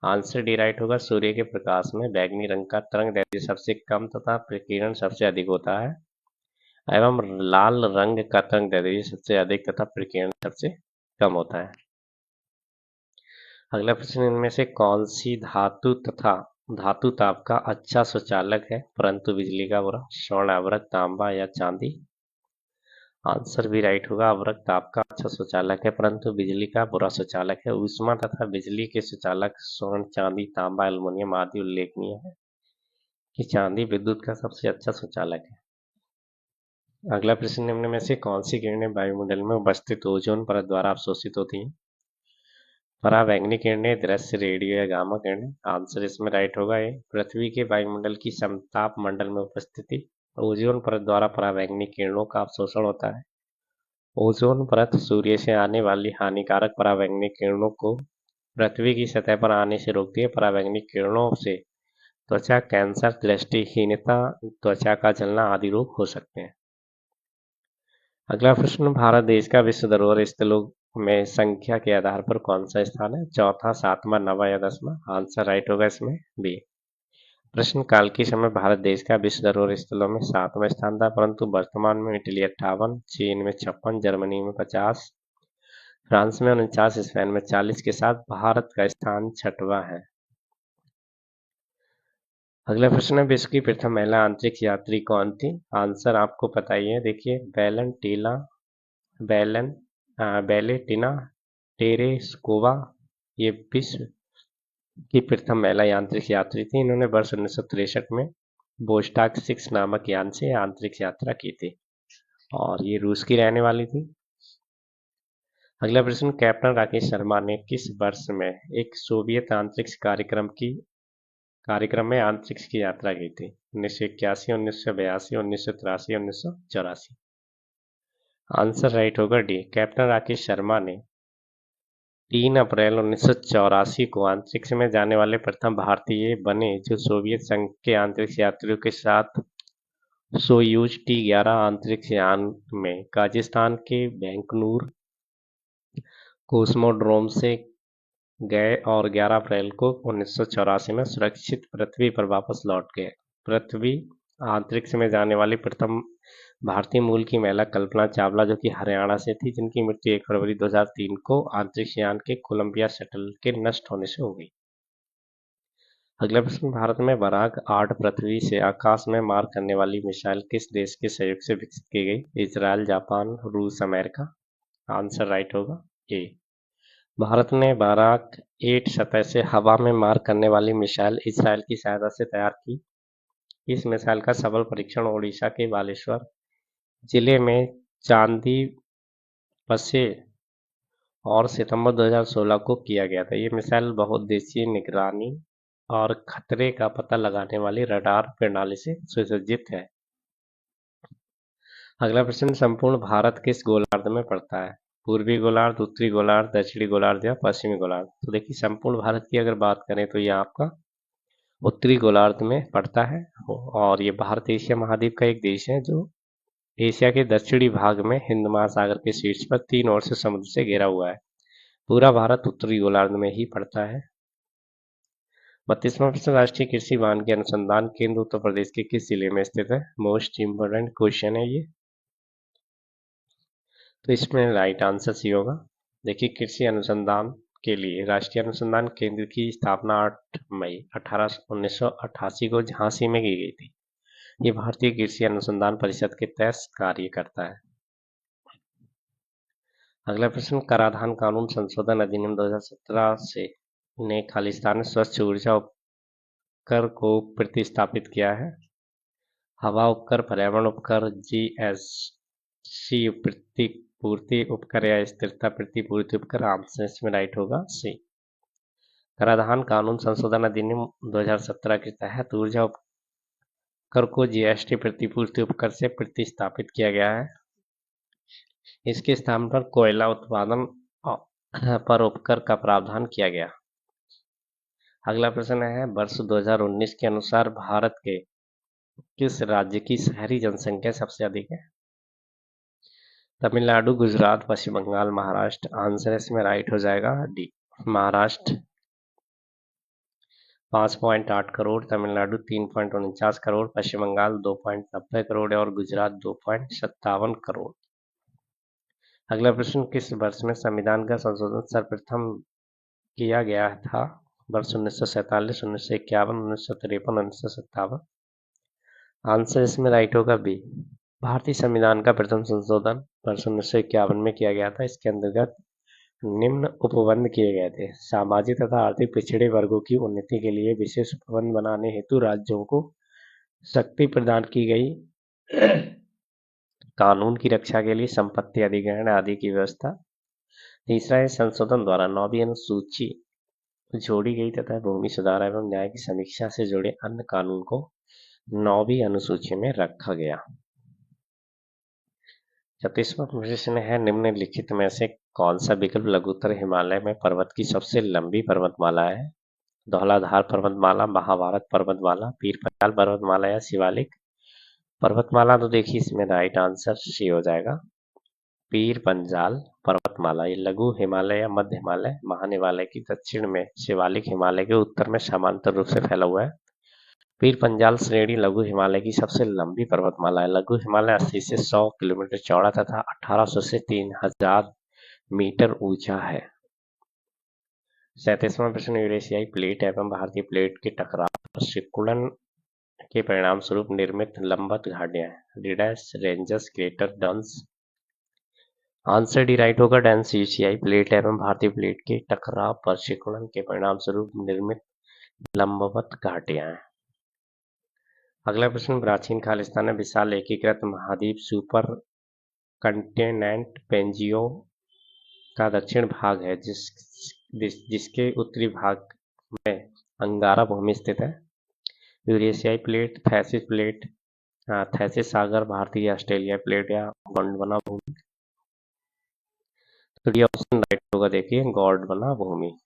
आंसर डी राइट होगा। सूर्य के प्रकाश में बैंगनी रंग का तरंग दैर्ध्य सबसे कम तथा प्रकीर्णन सबसे अधिक होता है एवं लाल रंग का तरंग दैर्ध्य सबसे अधिक तथा प्रकीर्णन सबसे कम होता है। अगला प्रश्न, इनमें से कौन सी धातु तथा धातु ताप का अच्छा सुचालक है परंतु बिजली का बुरा? स्वर्ण, अवरक्त, तांबा या चांदी? आंसर भी राइट होगा। अवरक्त ताप का अच्छा सुचालक है परंतु बिजली का बुरा सुचालक है। ऊष्मा तथा बिजली के सुचालक स्वर्ण, चांदी, तांबा, एल्युमिनियम आदि उल्लेखनीय है कि चांदी विद्युत का सबसे अच्छा सुचालक है। अगला प्रश्न, निम्न में से कौन सी किरणें वायुमंडल में उपस्थित ओजोन परत द्वारा अवशोषित होती हैं? पराबैंगनी किरणें, दृश्य, रेडियो या गामा किरणें? आंसर इसमें राइट होगा ए। पृथ्वी के वायुमंडल की समताप मंडल में उपस्थिति ओजोन परत द्वारा पराबैंगनी किरणों का अवशोषण होता है। ओजोन परत सूर्य से आने वाली हानिकारक पराबैंगनी किरणों को पृथ्वी की सतह पर आने से रोकती है। पराबैंगनी किरणों से त्वचा कैंसर, दृष्टिहीनता, त्वचा का जलना आदि रोग हो सकते हैं। अगला प्रश्न, भारत देश का विश्व धरोहर स्थलों में संख्या के आधार पर कौन सा स्थान है? चौथा, सातवां, नवा या 10वां? आंसर राइट होगा इसमें बी। प्रश्न काल के समय भारत देश का विश्व धरोहर स्थलों में 7वां स्थान था परंतु वर्तमान में इटली 58, चीन में 56, जर्मनी में 50, फ्रांस में 49, स्पेन में 40 के साथ भारत का स्थान 6वां है। अगला प्रश्न है, विश्व की प्रथम महिला अंतरिक्ष यात्री कौन थी? आंसर आपको पता ही है। देखिए, बेलेटिना टेरेस्कोवा ये विश्व की प्रथम महिला अंतरिक्ष यात्री थी। इन्होंने वर्ष 1963 में वोस्टॉक 6 नामक यान से अंतरिक्ष यात्रा की थी और ये रूस की रहने वाली थी। अगला प्रश्न, कैप्टन राकेश शर्मा ने किस वर्ष में एक सोवियत अंतरिक्ष कार्यक्रम में अंतरिक्ष की यात्रा की थी? 1981, 1982, 1983, 1984? आंसर राइट होगा डी। कैप्टन राकेश शर्मा ने 3 अप्रैल 1984 को अंतरिक्ष में जाने वाले प्रथम भारतीय बने जो सोवियत संघ के अंतरिक्ष यात्रियों के साथ सोयूज T-11 अंतरिक्ष यान में काजाकिस्तान के बैकनूर कोस्मोड्रोम से गए और 11 अप्रैल को 1984 में सुरक्षित पृथ्वी पर वापस लौट गए। पृथ्वी अंतरिक्ष में जाने वाली प्रथम भारतीय मूल की महिला कल्पना चावला जो कि हरियाणा से थी, जिनकी मृत्यु 1 फरवरी 2003 को अंतरिक्ष यान के कोलंबिया शटल के नष्ट होने से हो गई। अगला प्रश्न, भारत में बराक 8 पृथ्वी से आकाश में मार करने वाली मिसाइल किस देश के सहयोग से विकसित की गई? इजराइल, जापान, रूस, अमेरिका? आंसर राइट होगा ए। भारत ने बराक 8 सतह से हवा में मार करने वाली मिसाइल इजराइल की सहायता से तैयार की। इस मिसाइल का सफल परीक्षण ओडिशा के बालेश्वर जिले में चांदी पसे और सितंबर 2016 को किया गया था। ये मिसाइल बहुउद्देशीय निगरानी और खतरे का पता लगाने वाली रडार प्रणाली से सुसज्जित है। अगला प्रश्न, संपूर्ण भारत किस गोलार्ध में पड़ता है? पूर्वी गोलार्ध, उत्तरी गोलार्ध, दक्षिणी गोलार्ध या पश्चिमी गोलार्ध? तो देखिए, संपूर्ण भारत की अगर बात करें तो यह आपका उत्तरी गोलार्ध में पड़ता है और ये भारत एशिया महाद्वीप का एक देश है जो एशिया के दक्षिणी भाग में हिंद महासागर के शीर्ष पर 3 ओर से समुद्र से घिरा हुआ है। पूरा भारत उत्तरी गोलार्ध में ही पड़ता है। 32वां प्रश्न, राष्ट्रीय कृषि वानिकी अनुसंधान केंद्र उत्तर प्रदेश के किस जिले में स्थित है? मोस्ट इम्पोर्टेंट क्वेश्चन है ये। तो इसमें राइट आंसर सी होगा। देखिए, कृषि अनुसंधान के लिए राष्ट्रीय अनुसंधान केंद्र की स्थापना 8 मई 1988 को झांसी में की गई थी। ये भारतीय कृषि अनुसंधान परिषद के तहत कार्य करता है। अगला प्रश्न, कराधान कानून संशोधन अधिनियम 2017 से ने खालिस्तान में स्वच्छ ऊर्जा उपकर को प्रतिस्थापित किया है। हवा उपकर, पर्यावरण उपकर, जीएससी प्रतिपूर्ति उपकर या स्थिरता प्रतिपूर्ति उपकर। आंसर इसमें राइट होगा सी। कराधान कानून संशोधन अधिनियम 2017 के तहत ऊर्जा उपकर को जीएसटी प्रतिपूर्ति उपकर से प्रतिस्थापित किया गया है। इसके स्थान पर कोयला उत्पादन पर उपकर का प्रावधान किया गया। अगला प्रश्न है, वर्ष 2019 के अनुसार भारत के किस राज्य की शहरी जनसंख्या सबसे अधिक है? तमिलनाडु, गुजरात, पश्चिम बंगाल, महाराष्ट्र। आंसर इसमें राइट हो जाएगा डी, महाराष्ट्र। 5.8 करोड़, तमिलनाडु 3.49 करोड़, पश्चिम बंगाल 2.90 करोड़ और गुजरात 2.57 करोड़। अगला प्रश्न, किस वर्ष में संविधान का संशोधन सर्वप्रथम किया गया था? वर्ष 1947, 1951, 1953, 1957। आंसर इसमें राइट होगा बी, भारतीय संविधान का प्रथम संशोधन वर्ष 1951 में किया गया था। इसके अंतर्गत निम्न उपबंध किए गए थे। सामाजिक तथा आर्थिक पिछड़े वर्गों की उन्नति के लिए विशेष उपबंध बनाने हेतु राज्यों को शक्ति प्रदान की गई। कानून की रक्षा के लिए संपत्ति अधिग्रहण आदि की व्यवस्था। तीसरा है, संशोधन द्वारा 9वीं अनुसूची जोड़ी गई तथा भूमि सुधार एवं न्याय की समीक्षा से जुड़े अन्य कानून को 9वीं अनुसूची में रखा गया। 36वां प्रश्न है, निम्नलिखित में से कौन सा विकल्प लघुत्तर हिमालय में पर्वत की सबसे लंबी पर्वतमाला है? धौलाधार पर्वतमाला, महाभारत पर्वतमाला, पीर पंजाल पर्वतमाला या शिवालिक पर्वतमाला। तो देखिए, इसमें राइट आंसर सी हो जाएगा, पीर पंजाल पर्वतमाला। ये लघु हिमालय या मध्य हिमालय, महान हिमालय की दक्षिण में, शिवालिक हिमालय के उत्तर में समांतर रूप से फैला हुआ है। पीर पंजाल श्रेणी लघु हिमालय की सबसे लंबी पर्वतमाला है। लघु हिमालय 80 से 100 किलोमीटर चौड़ा तथा 1800 से 3000 मीटर ऊंचा है। 37वां प्रश्न, यूरेशियाई प्लेट एवं भारतीय प्लेट के टकराव पर सिकुड़न के परिणाम स्वरूप निर्मित लंबवत घाटियां, ridges, ranges, crater, dunes. Answer D right होगा, डेंस। यूरेशियाई प्लेट एवं भारतीय प्लेट के टकराव पर सिकुड़न के परिणाम स्वरूप निर्मित लंबवत घाटियां हैं। अगला प्रश्न, प्राचीन खालिस्तान में विशाल एकीकृत महाद्वीप सुपर कंटिनेंट पेंजियो का दक्षिण भाग है, जिसके उत्तरी भाग में अंगारा भूमि स्थित है। यूरेशियाई प्लेट, थैसिस प्लेट, थैसिस सागर, भारतीय ऑस्ट्रेलिया प्लेट या गोंडवाना भूमि। तो ये ऑप्शन राइट होगा, देखिए गोंडवाना भूमि।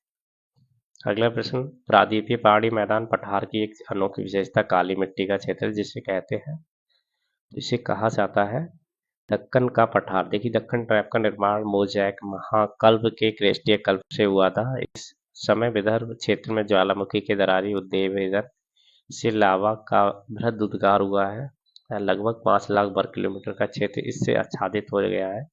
अगला प्रश्न, प्रायद्वीपीय पहाड़ी मैदान पठार की एक अनोखी विशेषता काली मिट्टी का क्षेत्र जिसे कहते हैं, इसे कहा जाता है दक्कन का पठार। देखिए, दक्कन ट्रैप का निर्माण मोजैक महाकल्प के क्रेस्टीय कल्प से हुआ था। इस समय विदर्भ क्षेत्र में ज्वालामुखी के दरारी उद्वेलन से लावा का बृहद उद्गार हुआ है। लगभग 5 लाख वर्ग किलोमीटर का क्षेत्र इससे आच्छादित हो गया है।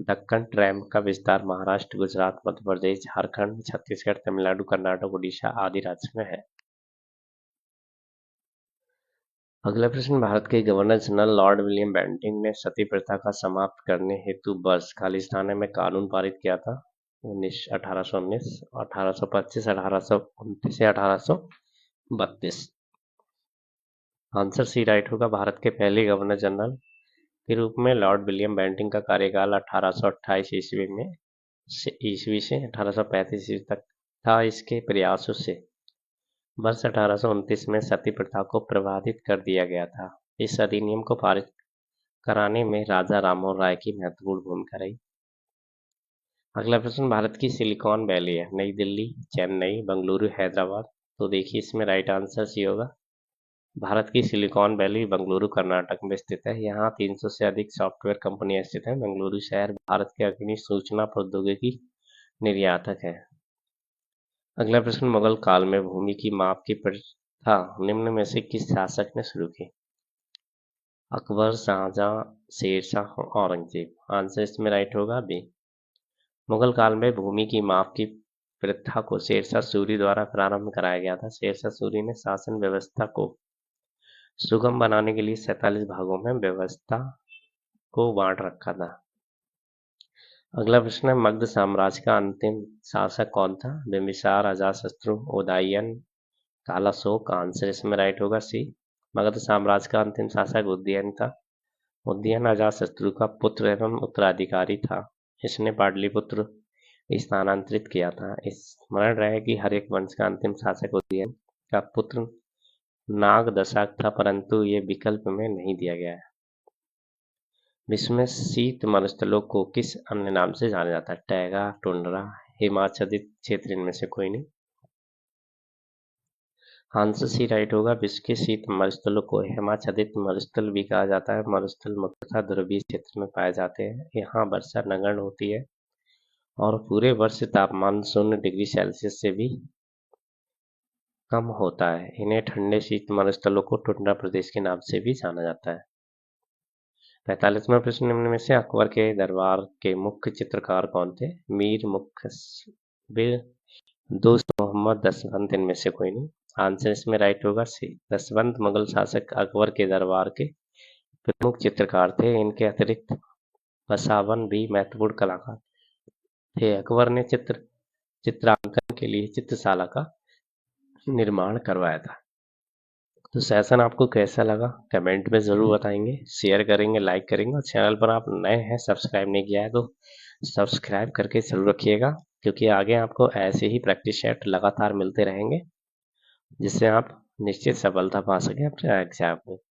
दक्कन ट्रैप का विस्तार महाराष्ट्र, गुजरात, मध्य प्रदेश, झारखंड, छत्तीसगढ़, तमिलनाडु, कर्नाटक, उड़ीसा आदि राज्य में है। अगला प्रश्न, भारत के governor general Lord William Bentinck ने सती प्रथा का समाप्त करने हेतु वर्ष खालिस्तान में कानून पारित किया था? 1819, 1825, 1829 या 1832। आंसर सी राइट होगा, भारत के पहले गवर्नर जनरल के रूप में लॉर्ड विलियम बेंटिंक का कार्यकाल 1828 ईस्वी से 1835 ईस्वी तक था। इसके प्रयासों से वर्ष 1829 में सती प्रथा को प्रभावित कर दिया गया था। इस अधिनियम को पारित कराने में राजा राममोहन राय की महत्वपूर्ण भूमिका रही। अगला प्रश्न, भारत की सिलिकॉन वैली है, नई दिल्ली, चेन्नई, बेंगलुरु, हैदराबाद। तो देखिए, इसमें राइट आंसर सी होगा, भारत की सिलिकॉन वैली बेंगलुरु कर्नाटक में स्थित है। यहाँ 300 से अधिक सॉफ्टवेयर कंपनियां स्थित हैं। बेंगलुरु शहर भारत के अग्रणी सूचना प्रौद्योगिकी निर्यातक है। अगला प्रश्न, मुगल काल में भूमि की माप की प्रथा निम्न में से किस शासक ने शुरू की? अकबर, शाहजहां, शेरशाह, औरंगजेब। आंसर इसमें राइट होगा बी। मुगल काल में भूमि की माप की प्रथा को शेरशाह सूरी द्वारा प्रारंभ कराया गया था। शेरशाह सूरी ने शासन व्यवस्था को सुगम बनाने के लिए 47 भागों में व्यवस्था को बांट रखा था। अगला प्रश्न है, मगध साम्राज्य का अंतिम शासक कौन था? बिंबिसार, अजातशत्रु, उदयन, कालाशोक। आंसर इसमें राइट होगा सी। मगध साम्राज्य का अंतिम शासक उदयन था। उदयन अजातशत्रु का पुत्र एवं उत्तराधिकारी था। इसने पाटलिपुत्र स्थानांतरित किया था। स्मरण रहे कि हर एक वंश का अंतिम शासक उदयन का पुत्र नागदशाक था, परंतु ये विकल्प में नहीं दिया गया है। विश्व में शीत मरुस्थलों को किस अन्य नाम से जाना जाता है? टैगा, टुंड्रा, हिमाच्छादित क्षेत्र, इनमें से कोई नहीं। आंसर सी राइट होगा। विश्व के शीत मरुस्थलों को हिमाच्छादित मरुस्थल भी कहा जाता है। मरुस्थल मुख्यतः ध्रुवीय क्षेत्र में पाए जाते हैं। यहाँ वर्षा नगण्य होती है और पूरे वर्ष तापमान 0 डिग्री सेल्सियस से भी कम होता है। इन्हें ठंडे शीत मरुस्थलों को टुंड्रा प्रदेश के नाम से भी जाना जाता है। 45वां प्रश्न, निम्न में से अकबर के दरबार के मुख्य चित्रकार कौन थे? मीर मुखबिर, दोस्त मोहम्मद, दशवंत, इनमें से कोई नहीं। आंसर इसमें राइट होगा सी। दशवंत मुगल शासक अकबर के दरबार के प्रमुख चित्रकार थे। इनके अतिरिक्त बसावन भी महत्वपूर्ण कलाकार थे। अकबर ने चित्रांकन के लिए चित्रशाला का निर्माण करवाया था। तो सेशन आपको कैसा लगा कमेंट में ज़रूर बताएंगे, शेयर करेंगे, लाइक करेंगे, और चैनल पर आप नए हैं, सब्सक्राइब नहीं किया है तो सब्सक्राइब करके ज़रूर रखिएगा, क्योंकि आगे आपको ऐसे ही प्रैक्टिस सेट लगातार मिलते रहेंगे, जिससे आप निश्चित सफलता पा सकें अपने एग्जाम में।